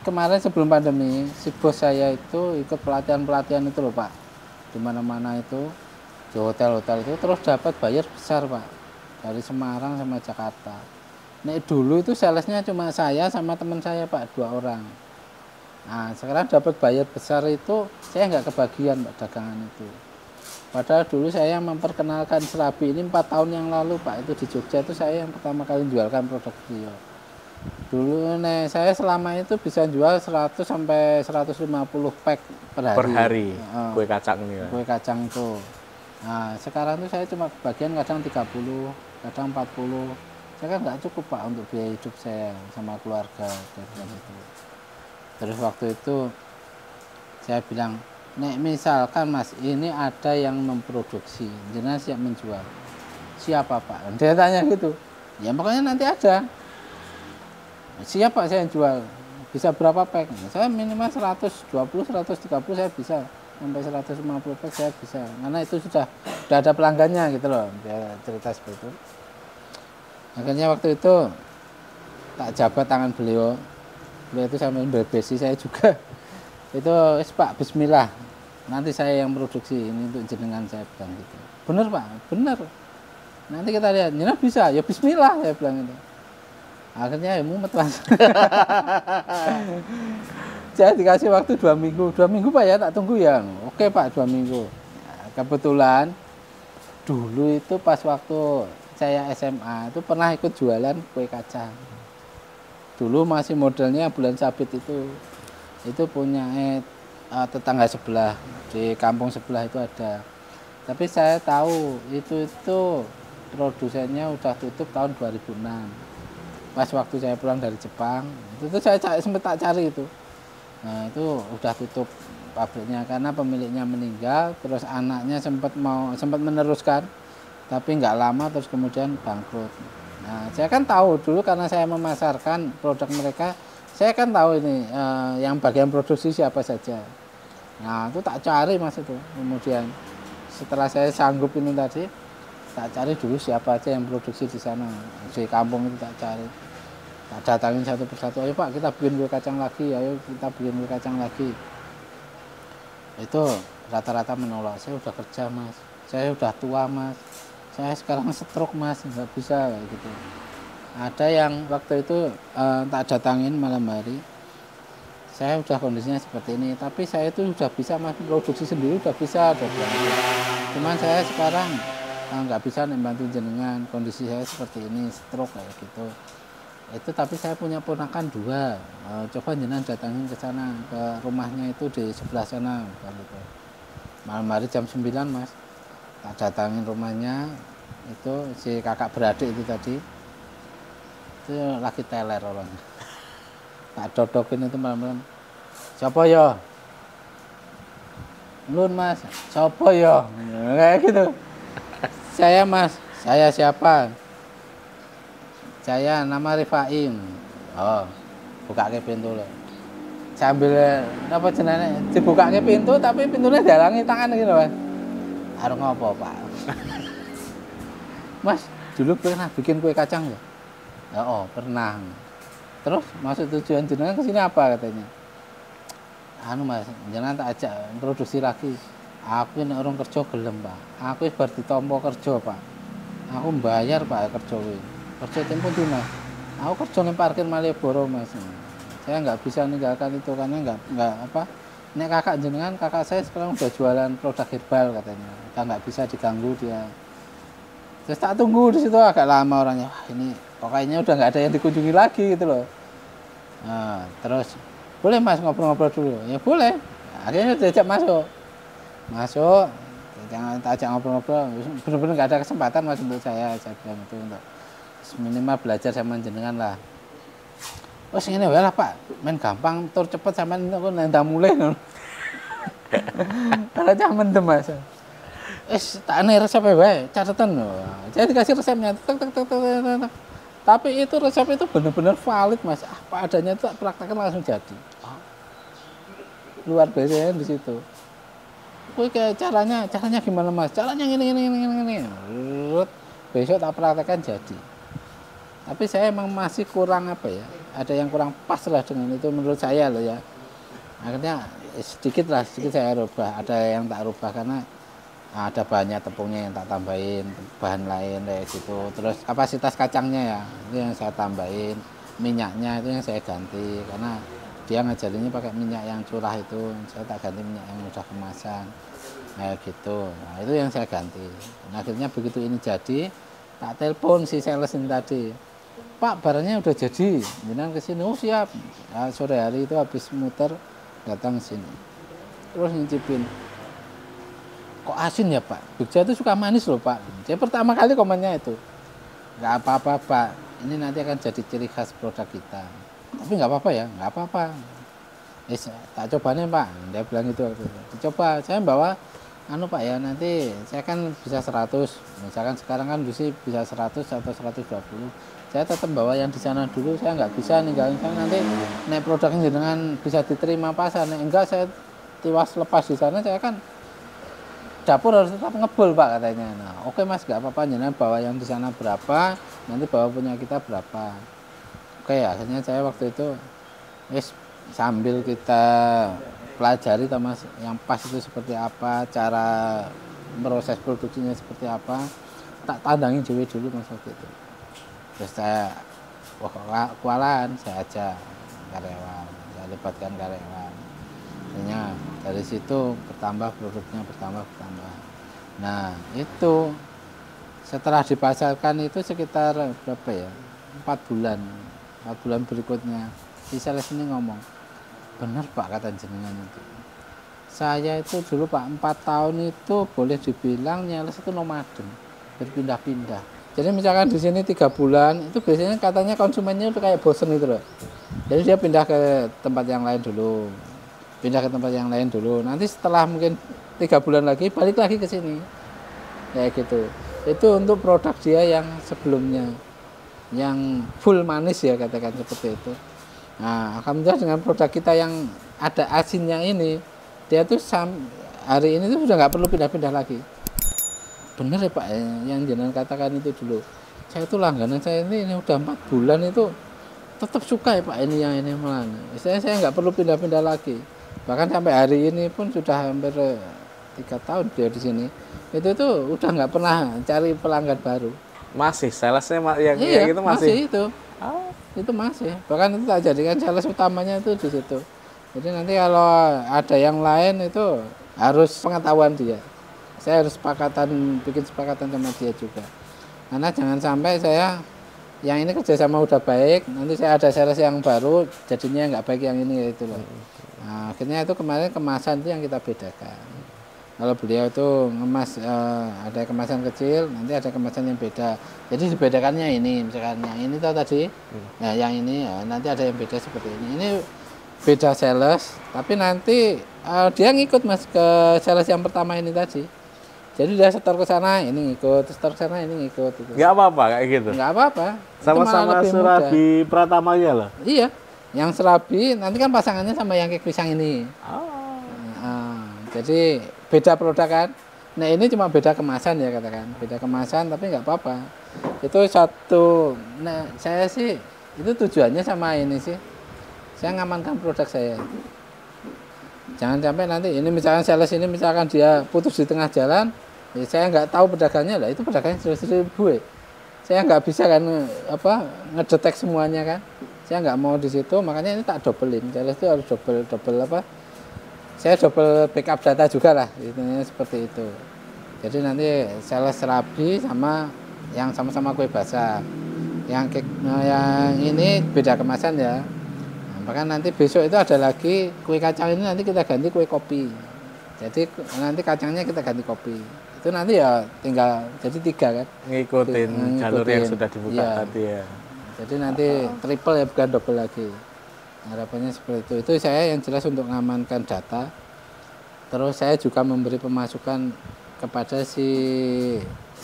Speaker 1: kemarin sebelum pandemi si bos saya itu ikut pelatihan itu loh, Pak, di mana-mana itu di hotel-hotel itu terus dapat bayar besar, Pak, dari Semarang sama Jakarta. Nek dulu itu salesnya cuma saya sama teman saya, Pak, 2 orang. Nah sekarang dapat bayar besar itu saya nggak kebagian, Pak, dagangan itu. Padahal dulu saya memperkenalkan Surabi ini 4 tahun yang lalu, Pak, itu di Jogja itu saya yang pertama kali jualkan produk beliau. Dulu saya selama itu bisa jual 100 sampai 150 pack per hari.
Speaker 2: Per hari kue kacang ini ya. Kue
Speaker 1: kacang itu. Nah, sekarang tuh saya cuma bagian kadang 30, kadang 40. Saya kan nggak cukup, Pak, untuk biaya hidup saya sama keluarga dan itu. Terus waktu itu saya bilang, nek misalkan Mas ini ada yang memproduksi, jenengan siap menjual. Siapa, Pak? Dia tanya gitu. Ya pokoknya nanti ada. Siap, Pak, saya jual. Bisa berapa pack? Saya minimal 120, 130 saya bisa. Sampai 150 pack saya bisa. Karena itu sudah ada pelanggannya gitu loh. Dia cerita seperti itu. Akhirnya waktu itu tak jabat tangan beliau. Beliau itu sambil berbesi saya juga. Itu, Pak, bismillah. Nanti saya yang produksi ini untuk jenengan, saya bilang gitu. Bener, Pak, bener. Nanti kita lihat, jenengan bisa, ya bismillah, saya bilang itu. Akhirnya ya mumet, Mas. Saya dikasih waktu 2 minggu. 2 minggu, Pak, ya, tak tunggu ya. Oke, Pak, 2 minggu. Nah, kebetulan dulu itu pas waktu saya SMA itu pernah ikut jualan kue kacang. Dulu masih modelnya bulan sabit itu punya tetangga sebelah, di kampung sebelah itu ada. Tapi saya tahu itu produsennya udah tutup tahun 2006. Pas waktu saya pulang dari Jepang, itu saya sempat tak cari itu. Nah, itu udah tutup pabriknya karena pemiliknya meninggal, terus anaknya sempat meneruskan, tapi nggak lama terus kemudian bangkrut. Nah, saya kan tahu dulu karena saya memasarkan produk mereka, saya kan tahu ini yang bagian produksi siapa saja. Nah, itu tak cari, Mas, itu. Kemudian setelah saya sanggup ini tadi, tak cari dulu siapa aja yang produksi di sana. Di kampung itu tak cari. Tak datangin satu persatu, ayo Pak kita bikin kue kacang lagi, ayo kita bikin kue kacang lagi. itu rata-rata menolak. Saya udah kerja mas, saya udah tua mas, saya sekarang stroke mas, nggak bisa kayak gitu. Ada yang waktu itu tak datangin malam hari, saya udah kondisinya seperti ini, tapi saya itu udah bisa mas produksi sendiri, udah bisa, cuman saya sekarang nggak bisa membantu jenengan, kondisi saya seperti ini, stroke kayak gitu. Itu tapi saya punya ponakan 2, coba jenengan datangin ke sana, ke rumahnya itu di sebelah sana gitu. Malam hari jam 9 mas, tak datangin rumahnya, itu si kakak beradik itu tadi, itu lagi teler orangnya, tak dodokin itu malam-malam. Siapa ya? Lun mas, siapa ya? Kayak gitu. Saya mas, saya siapa? Saya nama Rifai. Oh, buka ke pintu loh. Sambil apa jenenge dibuka ke pintu tapi pintunya dihalangi tangan gitu mas. Harus ngopo pak? Mas, dulu pernah bikin kue kacang ya? Oh, pernah. Terus maksud tujuan jenengan ke sini apa katanya? Anu mas, jenengan tak ajak produksi lagi. Aku ini orang kerja gelem pak. Aku bar ditompo kerja pak. Aku bayar pak kerja kuwi. Kerja tempo tuh mas. Aku kerja ning parkir Malioboro mas. Saya nggak bisa meninggalkan itu karena nggak apa. Nek kakak jenengan, kakak saya sekarang udah jualan produk herbal katanya. Udah nggak bisa diganggu dia. Terus tak tunggu di situ agak lama orangnya. Wah ini pokoknya udah nggak ada yang dikunjungi lagi gitu loh. Nah, terus boleh mas ngobrol-ngobrol dulu. Ya boleh. Akhirnya diajak masuk. Jangan tak ajak ngobrol-ngobrol. Bener-bener nggak ada kesempatan mas untuk saya bilang itu untuk minimal belajar sama jenengan lah. Oh segini lah pak, main gampang, tur cepet sama aku nanti mulai. Kalau jangan mendem mas. Tak aneh resepnya baik, catatan loh. Jadi dikasih resepnya, tapi itu resep itu benar-benar valid mas. Apa adanya itu praktekkan langsung jadi. Luar biasa di situ. Kue kayak caranya gimana mas? Caranya gini. Besok tak praktekkan jadi. Tapi saya emang masih kurang apa ya? Ada yang kurang pas lah dengan itu menurut saya loh ya. Akhirnya sedikit saya rubah. Ada yang tak rubah karena ada banyak tepungnya yang tak tambahin, bahan lain kayak gitu. Terus kapasitas kacangnya ya itu yang saya tambahin. Minyaknya itu yang saya ganti karena dia ngajarinnya pakai minyak yang curah itu, saya tak ganti minyak yang udah kemasan kayak gitu. Nah itu yang saya ganti. Nah, akhirnya begitu ini jadi, tak telepon si sales ini tadi, Pak barangnya udah jadi, jenengan kesini. Oh siap. Nah, sore hari itu habis muter datang sini, terus nyicipin. Kok asin ya Pak? Jogja itu suka manis loh Pak. Saya pertama kali komennya itu, nggak apa-apa Pak, ini nanti akan jadi ciri khas produk kita. Tapi nggak apa-apa ya, nggak apa-apa. Tak coba nih Pak, dia bilang itu. Dicoba, saya bawa, Pak ya nanti saya kan bisa 100, misalkan sekarang kan bisa 100 atau 120. Saya tetap bawa yang di sana dulu, saya nggak bisa ninggalin sana nanti naik produknya dengan bisa diterima pasar. Enggak saya tiwas lepas di sana, saya kan dapur harus tetap ngebul Pak katanya. Nah oke Mas nggak apa-apa, jangan bawa yang di sana berapa, nanti bawa punya kita berapa. Oke, akhirnya saya waktu itu sambil kita pelajari Mas yang pas itu seperti apa, cara proses produksinya seperti apa, tak tandangin dulu Mas waktu itu. Terus saya kewalahan, saya ajak karyawan, saya libatkan karyawan. Akhirnya dari situ produknya bertambah. Nah itu setelah dipasarkan itu sekitar berapa ya, 4 bulan berikutnya si sales ini ngomong, benar Pak kata jenengan itu, saya itu dulu Pak 4 tahun itu boleh dibilang nyales itu nomaden, berpindah-pindah. Jadi misalkan di sini 3 bulan itu biasanya katanya konsumennya udah kayak bosen itu loh, jadi dia pindah ke tempat yang lain dulu, nanti setelah mungkin 3 bulan lagi balik lagi ke sini kayak gitu. Itu untuk produk dia yang sebelumnya yang full manis ya katakan seperti itu. Nah alhamdulillah dengan produk kita yang ada asinnya ini, dia tuh hari ini tuh sudah nggak perlu pindah-pindah lagi. Bener ya Pak yang jenengan katakan itu dulu, saya tuh langganan saya ini udah 4 bulan itu tetap suka ya Pak ini yang ini malah. Saya nggak perlu pindah-pindah lagi. Bahkan sampai hari ini pun sudah hampir 3 tahun beliau di sini. Itu tuh udah nggak pernah cari pelanggan baru.
Speaker 2: Masih salesnya yang
Speaker 1: Iya,
Speaker 2: gitu masih.
Speaker 1: itu.
Speaker 2: Oh.
Speaker 1: Itu masih. Bahkan itu tak jadikan sales utamanya itu di situ. Jadi nanti kalau ada yang lain itu harus pengetahuan dia. Saya harus bikin sepakatan sama dia juga. Karena jangan sampai saya yang ini kerjasama udah baik, nanti saya ada sales yang baru, jadinya nggak baik yang ini gitu loh. Nah, akhirnya itu kemarin kemasan itu yang kita bedakan. Kalau beliau itu ngemas ada kemasan kecil, nanti ada kemasan yang beda. Jadi dibedakannya ini, misalkan yang ini tuh tadi, nah yang ini ya, nanti ada yang beda seperti ini. Ini beda sales, tapi nanti dia ngikut mas ke sales yang pertama ini tadi. Jadi dia setor ke sana, ini ngikut, setor ke sana, ini ngikut. Gitu.
Speaker 2: Nggak apa-apa kayak gitu?
Speaker 1: Nggak apa-apa.
Speaker 2: Sama-sama serabi pratamanya lah?
Speaker 1: Iya, yang serabi nanti kan pasangannya sama yang kek pisang ini.
Speaker 2: Oh.
Speaker 1: Jadi beda produk kan. Nah ini cuma beda kemasan ya katakan, beda kemasan tapi nggak apa-apa. Itu satu, nah saya sih, itu tujuannya sama ini sih. Saya ngamankan produk saya. Jangan sampai nanti ini misalkan sales ini misalkan dia putus di tengah jalan, ya saya nggak tahu pedagangnya lah, itu pedagangnya sudah gue. Saya nggak bisa kan ngedetek semuanya kan. Saya nggak mau di situ, makanya ini tak dobelin. Sales itu harus double apa? Saya double backup data juga lah, intinya seperti itu. Jadi nanti sales serabi sama yang sama-sama kue basah. Yang ini beda kemasan ya. Bahkan nanti besok itu ada lagi kue kacang ini nanti kita ganti kue kopi. Jadi nanti kacangnya kita ganti kopi. Itu nanti ya tinggal jadi 3 kan.
Speaker 2: Ngikutin jalur yang sudah dibuka tadi ya.
Speaker 1: Jadi nanti triple ya bukan double lagi. Harapannya seperti itu. Itu saya yang jelas untuk mengamankan data. Terus saya juga memberi pemasukan kepada si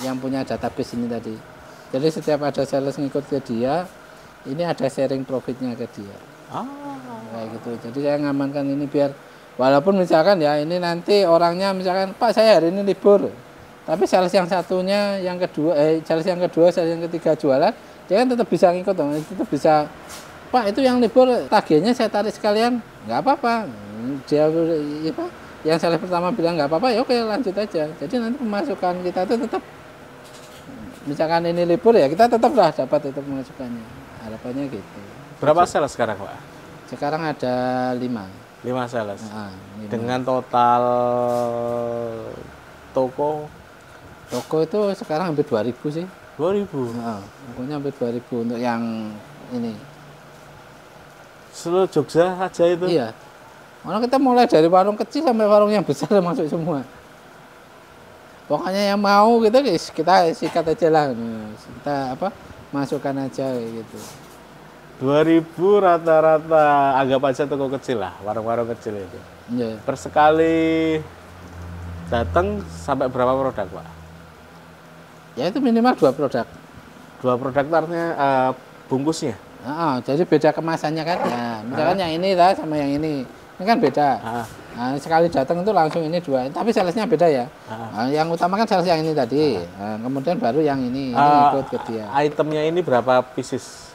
Speaker 1: yang punya database ini tadi. Jadi setiap ada sales ngikut ke dia, ini ada sharing profitnya ke dia. Kayak gitu. Jadi saya ngamankan ini biar walaupun misalkan ya ini nanti orangnya misalkan Pak saya hari ini libur, tapi sales yang satunya, yang kedua, sales yang kedua, sales yang ketiga jualan, dia kan tetap bisa ngikut, tetap bisa. Pak itu yang libur tagihnya saya tarik sekalian, nggak apa-apa. Dia yang sales pertama bilang nggak apa-apa, ya oke lanjut aja. Jadi nanti pemasukan kita itu tetap, misalkan ini libur ya kita tetap lah dapat itu pemasukannya. Harapannya gitu.
Speaker 2: Berapa sales sekarang Pak?
Speaker 1: Sekarang ada 5
Speaker 2: sales.
Speaker 1: 5.
Speaker 2: Dengan total toko
Speaker 1: itu sekarang hampir 2.000 sih.
Speaker 2: 2.000?
Speaker 1: Pokoknya hampir 2.000 untuk yang ini.
Speaker 2: Seluruh Jogja aja itu?
Speaker 1: Iya. Orang kita mulai dari warung kecil sampai warung yang besar masuk semua. Pokoknya yang mau gitu kita sikat aja lah. Kita masukkan aja gitu.
Speaker 2: 2.000 rata-rata, anggap aja toko kecil lah, warung-warung kecil itu.
Speaker 1: Yeah.
Speaker 2: Per sekali datang sampai berapa produk Pak?
Speaker 1: Ya itu minimal 2 produk.
Speaker 2: 2 produk artinya bungkusnya?
Speaker 1: Jadi beda kemasannya kan. Ya, misalkan yang ini lah sama yang ini kan beda. Nah, sekali datang itu langsung ini 2, tapi salesnya beda ya. Yang utama kan sales yang ini tadi. Kemudian baru yang ini ikut ke dia.
Speaker 2: Itemnya ini berapa pieces?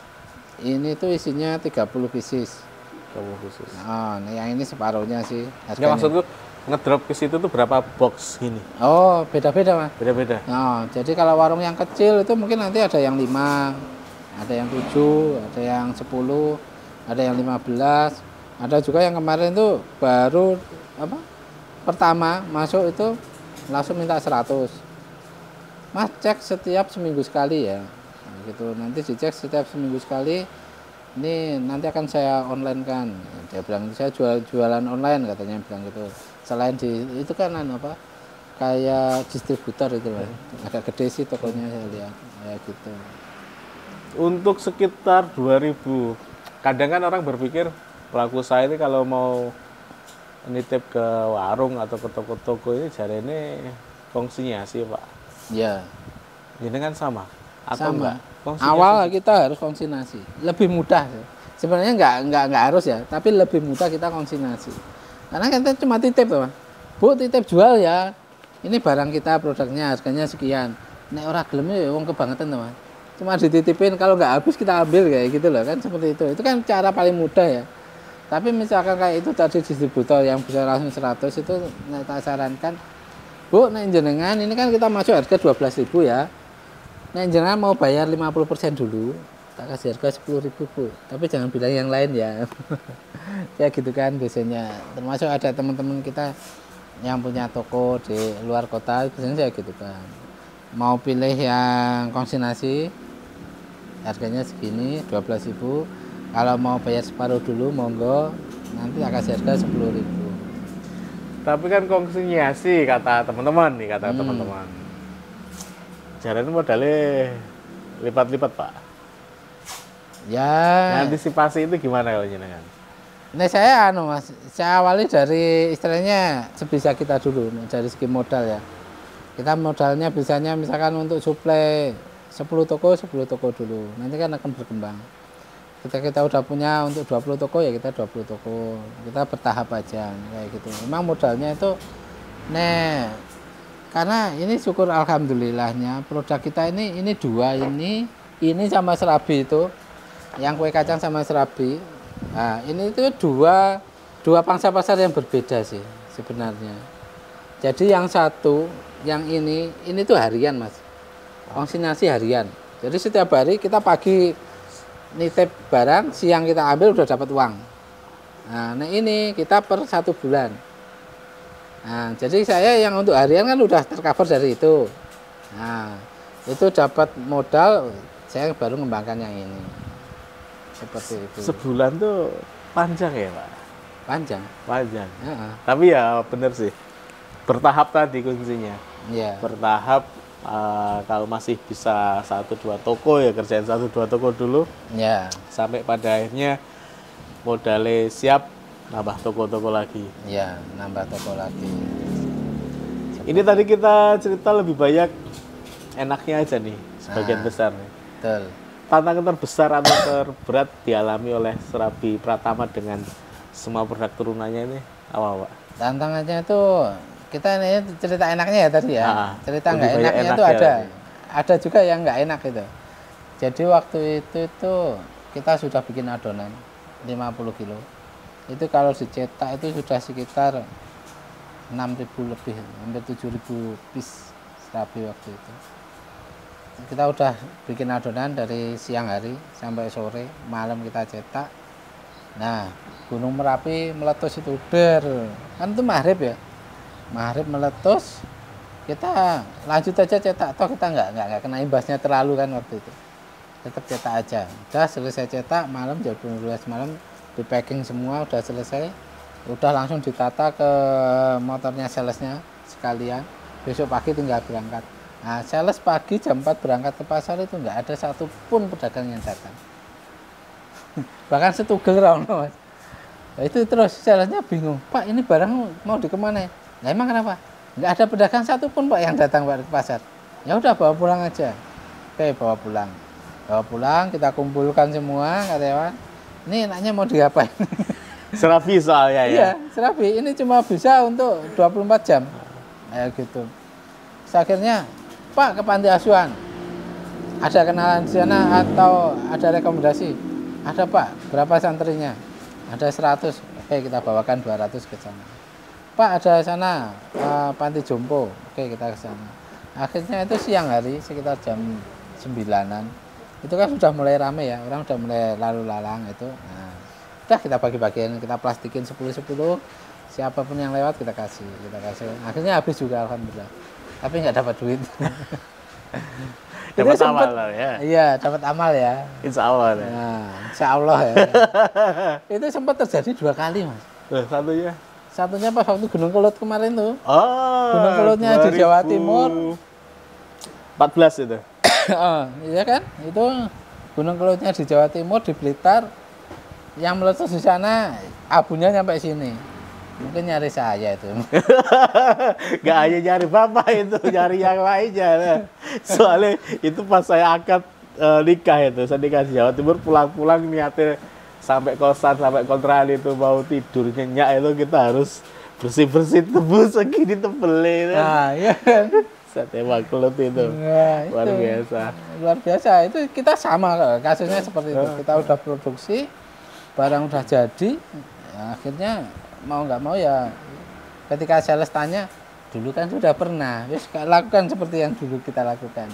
Speaker 1: Ini tuh isinya 30 pieces.
Speaker 2: 30 pieces.
Speaker 1: Nah, yang ini separuhnya sih.
Speaker 2: Ya maksudku ngedrop ke situ tuh berapa box ini?
Speaker 1: Oh, beda-beda Mas.
Speaker 2: Beda-beda.
Speaker 1: Nah, jadi kalau warung yang kecil itu mungkin nanti ada yang 5, ada yang 7, ada yang 10, ada yang 15, ada juga yang kemarin tuh baru pertama masuk itu langsung minta 100. Mas cek setiap seminggu sekali ya. Gitu nanti dicek setiap seminggu sekali, ini nanti akan saya online kan. Dia bilang saya jualan online katanya bilang gitu. Selain itu kan kayak distributor itu loh, agak gede sih tokonya saya lihat ya gitu.
Speaker 2: Untuk sekitar 2.000, kadang kan orang berpikir pelaku usaha ini kalau mau nitip ke warung atau ke toko-toko ini jari ini konsinyasi Pak.
Speaker 1: Iya.
Speaker 2: Ini kan sama atau
Speaker 1: sama.
Speaker 2: enggak?
Speaker 1: Awal kita harus konsinyasi, lebih mudah sebenarnya nggak harus ya, tapi lebih mudah kita konsinyasi karena kita cuma titip tuh, Bu titip jual ya, ini barang kita produknya harganya sekian, nek ora gelem ya wong kebangetan tuh, cuma dititipin kalau nggak habis kita ambil kayak gitu loh kan, seperti itu kan cara paling mudah ya. Tapi misalkan kayak itu tadi distributor yang bisa langsung 100 itu tak sarankan, Bu, nek jenengan ini kan kita masuk harga 12.000 ya. Nek jenengan mau bayar 50% dulu, tak kasih harga 10.000, Bu. Tapi jangan bilang yang lain ya. Ya gitu kan biasanya. Termasuk ada teman-teman kita yang punya toko di luar kota, biasanya saya gitu kan. Mau pilih yang konsignasi harganya segini 12.000. Kalau mau bayar separuh dulu monggo, nanti tak kasih harga 10.000.
Speaker 2: Tapi kan konsinyasi kata teman-teman nih, kata teman-teman. Jalan modalnya lipat-lipat, Pak.
Speaker 1: Ya.
Speaker 2: Antisipasi itu gimana kalau jenengan?
Speaker 1: Nah saya Mas, saya awali dari istilahnya sebisa kita dulu dari segi modal ya. Kita modalnya bisanya misalkan untuk suplai 10 toko dulu. Nanti kan akan berkembang. Ketika kita udah punya untuk 20 toko ya kita 20 toko. Kita bertahap aja kayak gitu. Memang modalnya itu karena ini syukur alhamdulillahnya produk kita ini dua ini sama serabi itu. Yang kue kacang sama serabi. Nah, ini itu dua pangsa pasar yang berbeda sih sebenarnya. Jadi yang satu, yang ini tuh harian, Mas. Konsignasi harian. Jadi setiap hari kita pagi nitip barang, siang kita ambil udah dapat uang. Nah ini kita per 1 bulan. Nah, jadi saya yang untuk harian kan udah tercover dari itu. Nah, itu dapat modal, saya baru mengembangkan yang ini. Seperti itu.
Speaker 2: Sebulan tuh panjang ya, Pak?
Speaker 1: Panjang.
Speaker 2: Tapi ya bener sih. Bertahap tadi kuncinya.
Speaker 1: Iya.
Speaker 2: Bertahap. Kalau masih bisa 1-2 toko ya kerjain 1-2 toko dulu
Speaker 1: ya,
Speaker 2: sampai pada akhirnya modalnya siap nambah toko-toko lagi
Speaker 1: nambah toko lagi.
Speaker 2: Ini tadi kita cerita lebih banyak enaknya aja nih sebagian besar nih.
Speaker 1: Betul.
Speaker 2: Tantangan terbesar atau terberat dialami oleh Serabi Pratama dengan semua produk turunannya ini apa, Pak?
Speaker 1: Tantangannya itu kita ini cerita enaknya ya tadi ya. Cerita nggak enaknya itu ada juga yang nggak enak itu. Jadi waktu itu kita sudah bikin adonan 50 kilo. Itu kalau dicetak itu sudah sekitar 6.000 lebih, hampir 7.000 piece serabi waktu itu. Kita udah bikin adonan dari siang hari sampai sore, malam kita cetak. Nah, Gunung Merapi meletus itu kan itu maghrib ya. Maghrib meletus, kita lanjut aja cetak, toh kita nggak kena imbasnya terlalu kan waktu itu, tetap cetak aja. Udah selesai cetak malam jam 12 malam di packing semua udah selesai, udah langsung ditata ke motornya salesnya sekalian, besok pagi tinggal berangkat. Nah sales pagi jam 4 berangkat ke pasar itu nggak ada satupun pedagang yang datang. Bahkan setugel round, Mas. Nah, itu terus salesnya bingung, Pak ini barang mau dikemana? Nah, emang kenapa? Nggak ada pedagang satupun Pak yang datang Pak ke pasar. Ya udah bawa pulang aja. Oke, bawa pulang. Bawa pulang, kita kumpulkan semua karyawan. Ini enaknya mau diapain?
Speaker 2: Serabi soalnya ya?
Speaker 1: Iya, serabi. Ini cuma bisa untuk 24 jam. Kayak gitu. Terus akhirnya, Pak ke panti asuhan. Ada kenalan di sana atau ada rekomendasi? Ada Pak, berapa santrinya? Ada 100. Oke, kita bawakan 200 ke sana. Pak ada sana panti jompo, oke kita ke sana. Akhirnya itu siang hari sekitar jam 9-an, itu kan sudah mulai rame ya, orang sudah mulai lalu lalang itu. Nah, udah kita bagi-bagiin, kita plastikin 10-10, siapapun yang lewat kita kasih. Akhirnya habis juga alhamdulillah, tapi nggak dapat duit.
Speaker 2: Dapat amal ya?
Speaker 1: Iya, dapat amal ya.
Speaker 2: Insya Allah. Ya.
Speaker 1: Nah, insya Allah ya. Itu sempat terjadi 2 kali Mas. Satunya pas waktu Gunung Kelut kemarin tuh.
Speaker 2: Oh,
Speaker 1: Gunung Kelutnya di Jawa Timur.
Speaker 2: 14 itu.
Speaker 1: Iya kan? Itu Gunung Kelutnya di Jawa Timur, di Blitar. Yang meletus di sana abunya sampai sini. Mungkin nyari saya itu.
Speaker 2: Gak hanya nyari Bapak itu, nyari yang lainnya. Soalnya itu pas saya akad nikah itu, saya nikah di Jawa Timur, pulang-pulang niatnya sampai kosan, sampai kontrakan itu mau tidur nyenyak itu kita harus bersih-bersih tebus segini tebelnya.
Speaker 1: Nah, iya kan.
Speaker 2: Sate Kelut itu.
Speaker 1: Nah,
Speaker 2: luar biasa.
Speaker 1: Luar biasa. Itu kita sama kasusnya seperti itu. Kita udah produksi, barang udah jadi, Nah, akhirnya mau nggak mau ya ketika sales tanya, dulu kan sudah pernah, wis lakukan seperti yang dulu kita lakukan.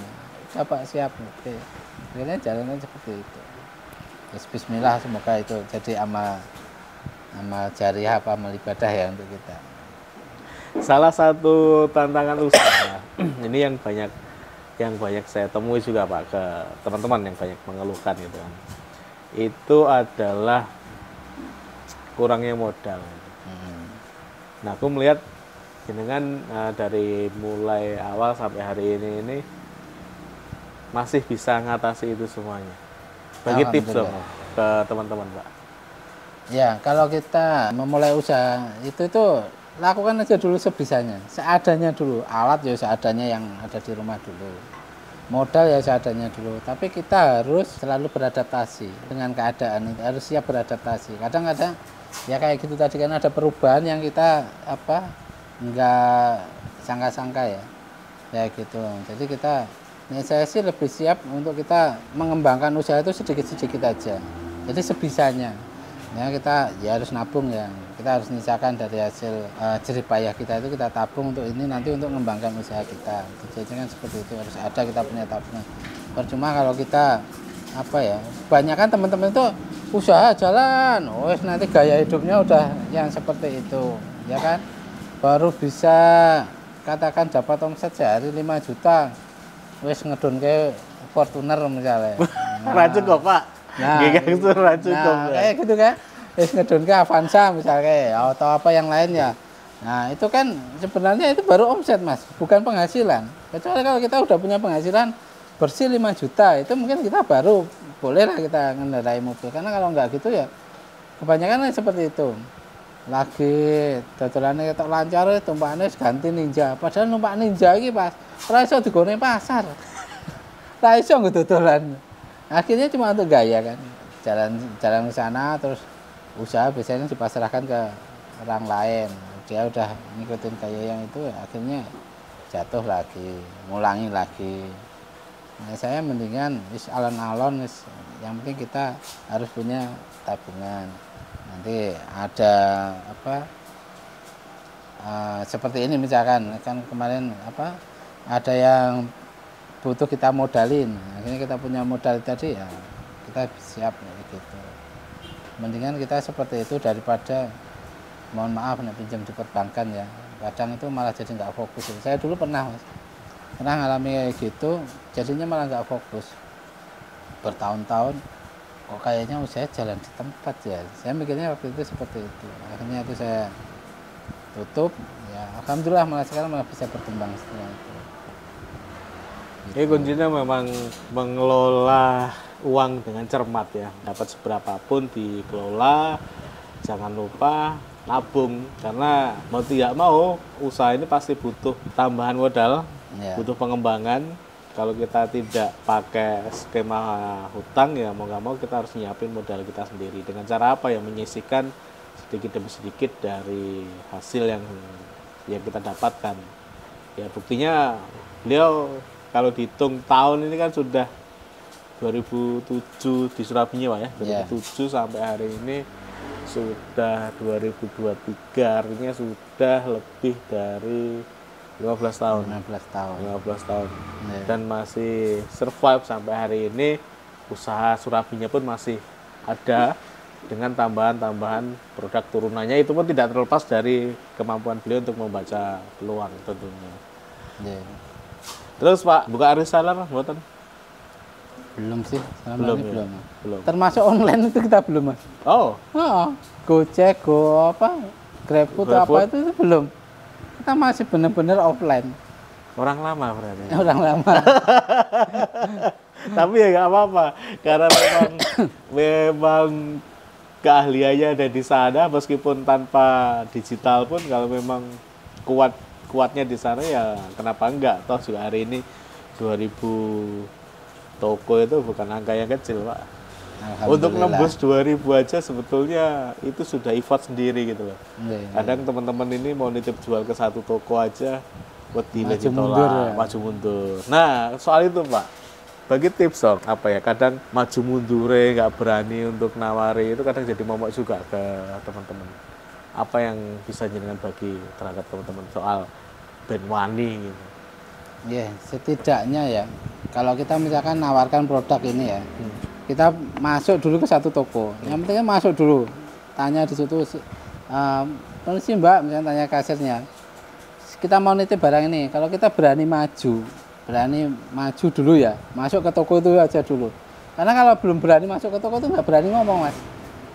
Speaker 1: Ya, Pak siap. Oke. Akhirnya jalannya seperti itu. Terus bismillah, semoga itu jadi amal jariah apa amal ibadah ya untuk kita.
Speaker 2: Salah satu tantangan usaha ini yang banyak saya temui juga Pak ke teman-teman yang banyak mengeluhkan gitu kan. Itu adalah kurangnya modal. Nah, aku melihat jenengan dari mulai awal sampai hari ini masih bisa ngatasi itu semuanya. Bagi tips dong ke teman-teman, Pak.
Speaker 1: Ya, kalau kita memulai usaha itu lakukan aja dulu sebisanya, seadanya dulu. Alat ya seadanya yang ada di rumah dulu. Modal ya seadanya dulu. Tapi kita harus selalu beradaptasi dengan keadaan itu, harus siap beradaptasi. Kadang-kadang ya kayak gitu tadi kan ada perubahan yang kita enggak sangka-sangka ya. Ya gitu. Jadi saya sih lebih siap untuk kita mengembangkan usaha itu sedikit-sedikit aja. Jadi sebisanya. Ya kita ya harus nabung ya. Kita harus nyisakan dari hasil jerih payah kita itu kita tabung untuk ini nanti untuk mengembangkan usaha kita. Jadi kan seperti itu harus ada kita punya tabungan. Percuma kalau kita kebanyakan teman-teman itu usaha jalan, nanti gaya hidupnya udah yang seperti itu, ya kan? Baru bisa katakan dapat omset sehari 5 juta. Ngedonke Fortuner misalnya.
Speaker 2: Racun kok Pak. Racun kok.
Speaker 1: Kayak gitu kan. Ngedonke Avanza misalnya atau apa yang lain ya. Nah itu kan sebenarnya itu baru omset Mas, bukan penghasilan. Kecuali kalau kita udah punya penghasilan bersih 5 juta, itu mungkin kita baru bolehlah kita mengendarai mobil. Karena kalau nggak gitu ya kebanyakan seperti itu. Lagi dodolannya ketok lancar, tumpakannya ganti Ninja. Padahal numpak Ninja ini pas ora iso digone pasar. Ora iso dodolan. Akhirnya cuma untuk gaya kan. Jalan ke sana terus usaha biasanya dipasrahkan ke orang lain. Dia udah ngikutin gaya yang itu akhirnya jatuh lagi, ngulangi lagi. Nah, saya mendingan alon-alon yang penting kita harus punya tabungan. Nanti ada seperti ini misalkan kan kemarin ada yang butuh kita modalin, akhirnya kita punya modal tadi ya kita siap gitu. Mendingan kita seperti itu daripada mohon maaf pinjam di perbankan ya, kadang itu malah jadi nggak fokus. Saya dulu pernah ngalami kayak gitu, jadinya malah nggak fokus bertahun-tahun. Kok kayaknya usaha jalan di tempat ya. Saya mikirnya waktu itu seperti itu. Akhirnya itu saya tutup. Ya, alhamdulillah malah sekarang malah bisa berkembang setelah itu.
Speaker 2: Gitu. Ini kuncinya memang mengelola uang dengan cermat ya. Dapat seberapapun dikelola. Jangan lupa nabung karena mau tidak mau usaha ini pasti butuh tambahan modal, butuh pengembangan. Kalau kita tidak pakai skema hutang ya mau nggak mau kita harus nyiapin modal kita sendiri. Dengan cara apa ya? Menyisihkan sedikit demi sedikit dari hasil yang kita dapatkan. Ya buktinya beliau kalau dihitung tahun ini kan sudah 2007 di Surabaya Pak ya. 2007 sampai hari ini sudah 2023, artinya sudah lebih dari 15 tahun. 15 tahun. Dan masih survive sampai hari ini. Usaha Surabaya pun masih ada dengan tambahan-tambahan produk turunannya. Itu pun tidak terlepas dari kemampuan beliau untuk membaca peluang tentunya. Terus Pak, buka reseller buatan?
Speaker 1: Belum sih,
Speaker 2: belum.
Speaker 1: Termasuk online itu kita belum Mas. Gojek, GrabFood itu belum. Kita masih benar-benar offline.
Speaker 2: Orang lama berarti.
Speaker 1: Orang lama.
Speaker 2: Tapi ya nggak apa-apa, karena memang keahliannya ada di sana, meskipun tanpa digital pun kalau memang kuatnya di sana ya kenapa enggak? Toh juga hari ini 2000 toko itu bukan angka yang kecil Pak. Untuk nembus 2000 aja sebetulnya itu sudah effort sendiri gitu loh. Kadang teman-teman ini mau nitip jual ke satu toko aja buat ditolak, maju mundur. Nah soal itu Pak, bagi tips dong, apa ya, kadang maju mundure nggak berani untuk nawari itu kadang jadi momok juga ke teman-teman. Apa yang bisa jenengan bagi terhadap teman-teman soal band wani gitu?
Speaker 1: Ya, setidaknya ya, kalau kita misalkan nawarkan produk ini ya, kita masuk dulu ke satu toko. Yang pentingnya masuk dulu, tanya di situ, permisi Mbak, misalnya tanya kasirnya, kita mau nitip barang ini. Kalau kita berani maju dulu ya, masuk ke toko itu aja dulu. Karena kalau belum berani masuk ke toko itu nggak berani ngomong, Mas.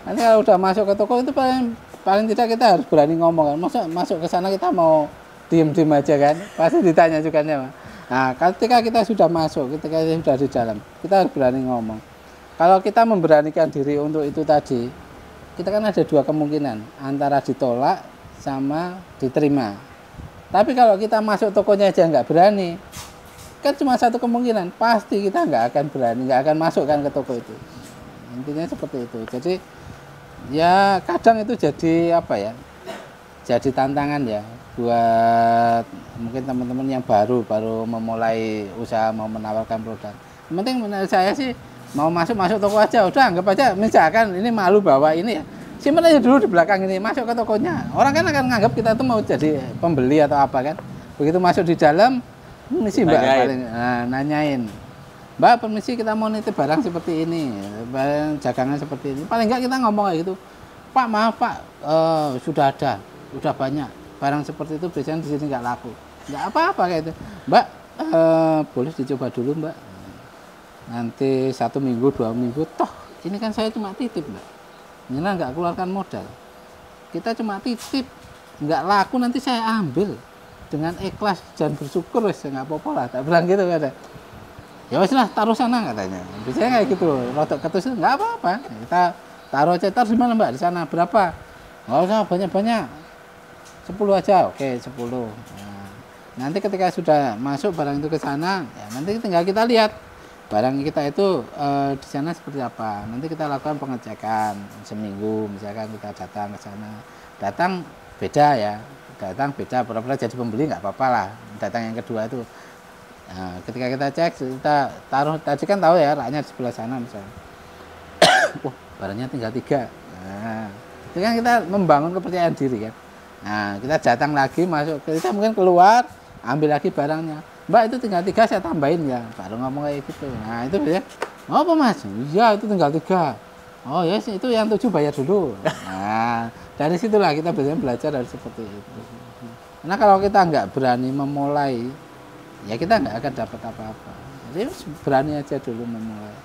Speaker 1: Nanti kalau udah masuk ke toko itu paling tidak kita harus berani ngomong kan. Masuk ke sana kita mau diem aja kan, pasti ditanya juga ya, Mas. Nah, ketika kita sudah masuk, ketika kita sudah di dalam, kita harus berani ngomong. Kalau kita memberanikan diri untuk itu tadi, kita kan ada dua kemungkinan, antara ditolak sama diterima. Tapi kalau kita masuk tokonya aja nggak berani, kan cuma satu kemungkinan, pasti kita nggak akan berani, nggak akan masukkan ke toko itu. Intinya seperti itu. Jadi ya kadang itu jadi apa ya, jadi tantangan ya buat mungkin teman-teman yang baru memulai usaha, mau menawarkan produk. Yang penting menurut saya sih mau masuk toko aja, udah anggap aja, misalkan ini malu bawa ini ya, simpan aja dulu di belakang ini, masuk ke tokonya. Orang kan akan nganggap kita tuh mau jadi pembeli atau apa kan. Begitu masuk di dalam, permisi Mbak, paling nanyain, Mbak permisi kita mau nitip barang seperti ini, barang dagangan seperti ini. Paling enggak kita ngomong kayak gitu, Pak maaf Pak, sudah ada, sudah banyak barang seperti itu, biasanya di sini nggak laku, nggak apa-apa kayak itu. Mbak boleh dicoba dulu Mbak, nanti 1 minggu 2 minggu, toh ini kan saya cuma titip Mbak, ini nggak keluarkan modal, kita cuma titip, nggak laku nanti saya ambil dengan ikhlas dan bersyukur, wes nggak apa-apa lah, tak bilang gitu kan. Ya wes lah, taruh sana katanya, biasanya kayak gitu, rotok ketus nggak apa-apa, kita taruh aja. Taruh di mana Mbak? Di sana. Berapa? Nggak usah banyak-banyak, 10 aja, oke 10. Nah, nanti ketika sudah masuk barang itu ke sana, ya nanti tinggal kita lihat barang kita itu di sana seperti apa. Nanti kita lakukan pengecekan seminggu, misalkan kita datang ke sana, datang beda ya, datang beda, pura-pura jadi pembeli nggak apa-apa lah. Datang yang kedua itu, nah, ketika kita cek, kita taruh, tadi kan tahu ya raknya di sebelah sana misalnya, wah barangnya tinggal 3. Nah, itu kan kita membangun kepercayaan diri kan. Nah, kita datang lagi, masuk, kita mungkin keluar, ambil lagi barangnya. Mbak itu tinggal 3 saya tambahin ya, baru ngomong kayak gitu. Nah itu biasanya, oh apa Mas? Iya itu tinggal 3. Oh ya yes, itu yang 7 bayar dulu. Nah dari situlah kita biasanya belajar dari seperti itu. Karena kalau kita nggak berani memulai, ya kita nggak akan dapat apa-apa. Jadi berani aja dulu memulai.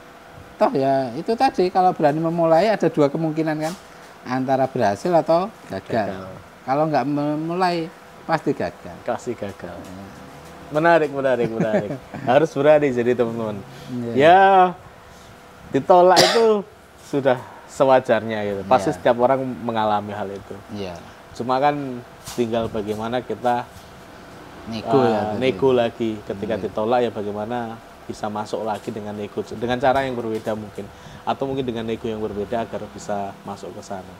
Speaker 1: Toh ya itu tadi, kalau berani memulai ada 2 kemungkinan kan, antara berhasil atau gagal. Kalau nggak memulai pasti gagal.
Speaker 2: Pasti gagal. Menarik. Harus berani jadi teman-teman. Ya ditolak itu sudah sewajarnya gitu. Pasti setiap orang mengalami hal itu. Cuma kan tinggal bagaimana kita nego lagi ketika ditolak, ya bagaimana bisa masuk lagi dengan nego, dengan cara yang berbeda mungkin, atau mungkin dengan nego yang berbeda agar bisa masuk ke sana.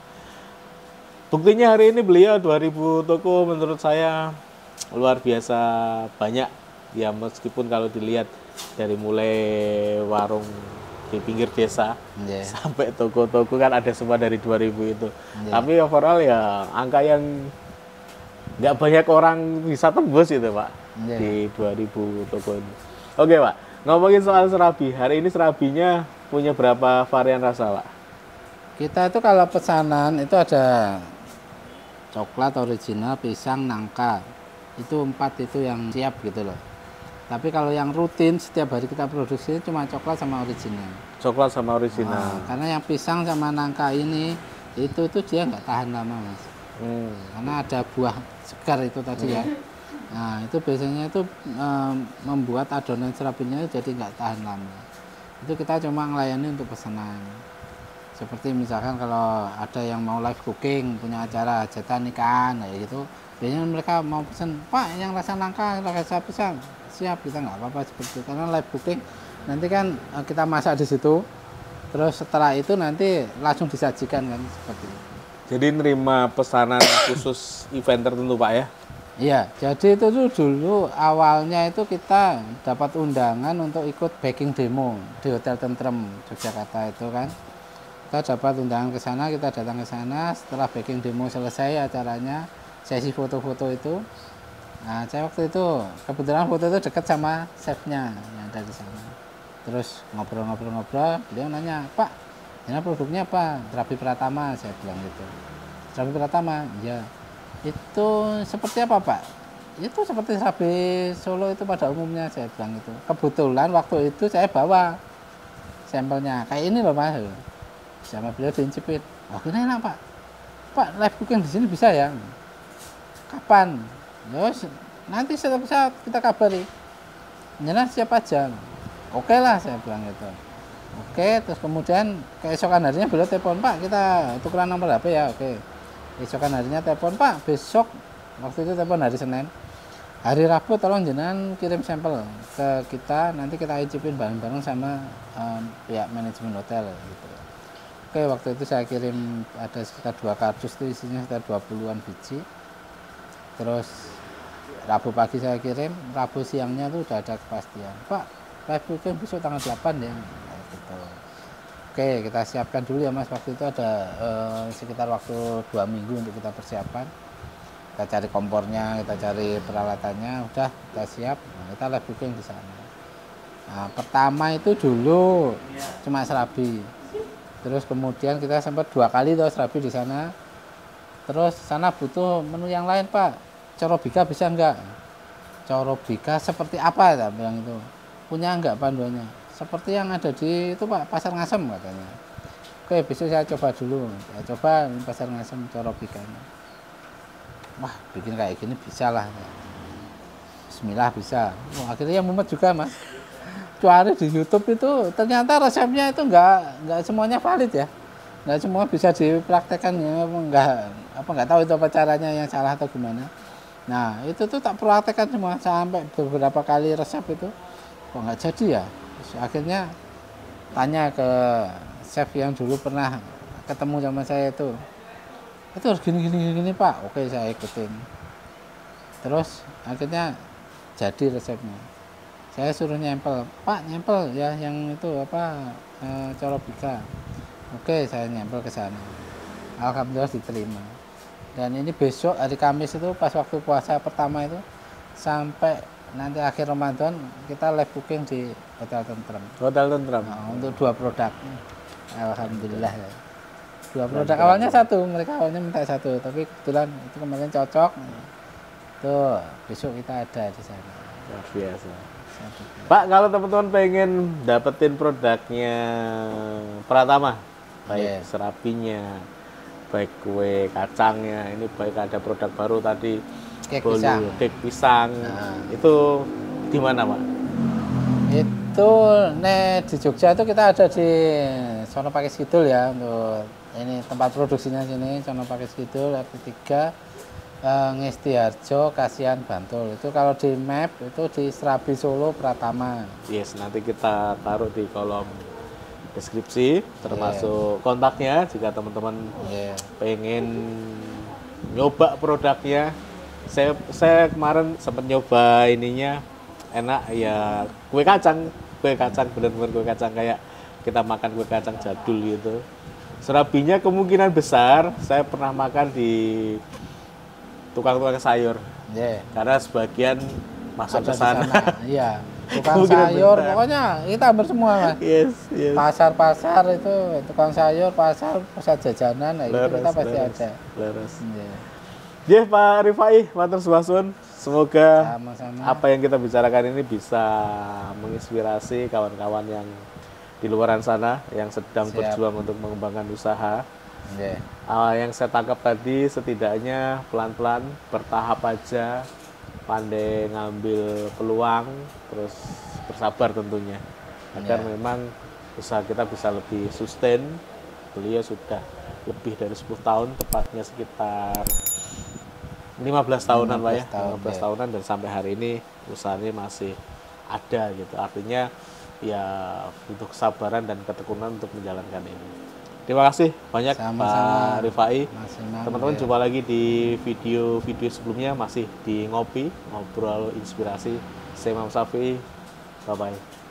Speaker 2: Buktinya hari ini beliau 2000 toko menurut saya luar biasa banyak ya, meskipun kalau dilihat dari mulai warung di pinggir desa sampai toko-toko kan ada semua dari 2000 itu. Tapi overall ya angka yang nggak banyak orang bisa tembus itu Pak di 2000 toko ini. Oke Pak, ngomongin soal serabi, hari ini serabinya punya berapa varian rasa Pak?
Speaker 1: Kita itu kalau pesanan itu ada coklat original, pisang, nangka, itu 4 itu yang siap gitu loh. Tapi kalau yang rutin setiap hari kita produksi cuma coklat sama original.
Speaker 2: Coklat sama original.
Speaker 1: Karena yang pisang sama nangka ini itu dia nggak tahan lama Mas. Karena ada buah segar itu tadi ya. Nah itu biasanya itu membuat adonan serabinya jadi nggak tahan lama. Itu kita cuma melayani untuk pesanan. Seperti misalkan kalau ada yang mau live cooking, punya acara hajatan nikahan kayak gitu, biasanya mereka mau pesan, Pak yang rasa nangka, rasa pisang, siap, kita nggak apa-apa seperti itu. Karena live cooking nanti kan kita masak di situ, terus setelah itu nanti langsung disajikan kan seperti itu.
Speaker 2: Jadi nerima pesanan khusus event tertentu Pak ya?
Speaker 1: Iya, jadi itu tuh dulu awalnya itu kita dapat undangan untuk ikut baking demo di Hotel Tentrem Yogyakarta itu kan. Kita dapat undangan ke sana, kita datang ke sana. Setelah baking demo selesai acaranya, sesi foto-foto itu. Nah, saya waktu itu kebetulan foto itu dekat sama chefnya yang ada di sana. Terus ngobrol-ngobrol-ngobrol, beliau nanya, Pak, ini produknya apa? Terapi Pratama, saya bilang gitu. Terapi Pratama, iya. Itu seperti apa Pak? Itu seperti serabi Solo itu pada umumnya, saya bilang itu. Kebetulan waktu itu saya bawa sampelnya, kayak ini loh Mas. Sama beliau diincipin. Oh ini enak Pak. Pak live cooking di sini bisa ya? Kapan? Yos, nanti setiap saat kita kabari. Nyerah siap aja. Oke lah saya bilang gitu. Oke, terus kemudian keesokan harinya beliau telepon Pak, kita tukeran nomor HP ya. Oke. Besokan harinya telepon Pak, besok waktu itu telepon hari Senin, hari Rabu tolong jenengan kirim sampel ke kita, nanti kita icipin bareng-bareng sama pihak manajemen hotel gitu. Oke, waktu itu saya kirim ada sekitar 2 kardus itu isinya sekitar 20-an biji. Terus Rabu pagi saya kirim, Rabu siangnya tuh udah ada kepastian Pak, live cooking besok tanggal 8 ya gitu. Oke, kita siapkan dulu ya Mas. Waktu itu ada sekitar waktu 2 minggu untuk kita persiapan. Kita cari kompornya, kita cari peralatannya, udah kita siap. Nah, kita live cooking di sana. Nah, pertama itu dulu cuma serabi. Terus kemudian kita sempat 2 kali tuh serabi di sana. Terus sana butuh menu yang lain Pak. Corobika bisa enggak? Corobika seperti apa ya bilang itu? Punya enggak panduannya? Seperti yang ada di itu Pak, Pasar Ngasem katanya. Oke, besok saya coba dulu. Saya coba Pasar Ngasem corobikanya. Wah, bikin kayak gini bisa lah. Bismillah bisa. Wah, akhirnya mumet juga Mas. Cari di YouTube itu ternyata resepnya itu enggak semuanya valid ya. Enggak semua bisa dipraktekkan ya. Enggak tahu itu apa caranya yang salah atau gimana. Nah, itu tuh tak praktekkan semua sampai beberapa kali resep itu. Kok enggak jadi ya? Akhirnya tanya ke chef yang dulu pernah ketemu sama saya itu harus gini Pak. Oke, saya ikutin. Terus akhirnya jadi resepnya. Saya suruh nyempel, Pak nyempel ya yang itu apa corobika. Oke, saya nyempel ke sana. Alhamdulillah diterima. Dan ini besok hari Kamis itu pas waktu puasa pertama itu sampai nanti akhir Ramadan kita live cooking di Hotel Tentrem.
Speaker 2: Hotel Tentrem.
Speaker 1: Nah, untuk 2 produk. Alhamdulillah. 2 produk. Awalnya 1, mereka awalnya minta 1, tapi kebetulan itu kemarin cocok. Tuh, besok kita ada di sana.
Speaker 2: Luar biasa. Pak, kalau teman-teman pengen dapetin produknya Pratama, baik serabinya, baik kue kacangnya, ini baik ada produk baru tadi kek pisang. Nah, itu di mana Pak?
Speaker 1: Itu di Jogja itu kita ada di Sono Pakis Kidul ya, untuk ini tempat produksinya sini Sono Pakis Kidul, R3 Ngestiharjo, Kasihan, Bantul. Itu kalau di map itu di Serabi Solo Pratama.
Speaker 2: Yes, nanti kita taruh di kolom deskripsi termasuk kontaknya jika teman-teman pengen nyoba produknya. Saya kemarin sempat nyoba ininya, enak ya, kue kacang benar-benar kue kacang kayak kita makan kue kacang jadul gitu. Serabinya kemungkinan besar saya pernah makan di tukang-tukang sayur, karena sebagian masuk ke sana.
Speaker 1: Iya, tukang sayur, pokoknya kita hampir semua Mas.
Speaker 2: Yes.
Speaker 1: Pasar-pasar itu, tukang sayur, pasar, pusat jajanan, nah, itu kita pasti ada.
Speaker 2: Pak Rifai, matur suwun. Semoga
Speaker 1: sama-sama
Speaker 2: apa yang kita bicarakan ini bisa menginspirasi kawan-kawan yang di luaran sana yang sedang berjuang untuk mengembangkan usaha. Yang saya tangkap tadi setidaknya pelan-pelan, bertahap aja, pandai ngambil peluang, terus bersabar tentunya, agar memang usaha kita bisa lebih sustain. Beliau sudah lebih dari 10 tahun, tepatnya sekitar 15 tahunan Pak ya, 15 tahunan, dan sampai hari ini usahanya masih ada gitu. Artinya ya butuh kesabaran dan ketekunan untuk menjalankan ini. Terima kasih banyak
Speaker 1: Sama-sama.
Speaker 2: Pak Rifai.
Speaker 1: Mas Imam,
Speaker 2: Teman-teman
Speaker 1: ya.
Speaker 2: jumpa lagi di video-video sebelumnya masih di Ngopi, Ngobrol Inspirasi. Saya Imam Syafi'i. Bye-bye.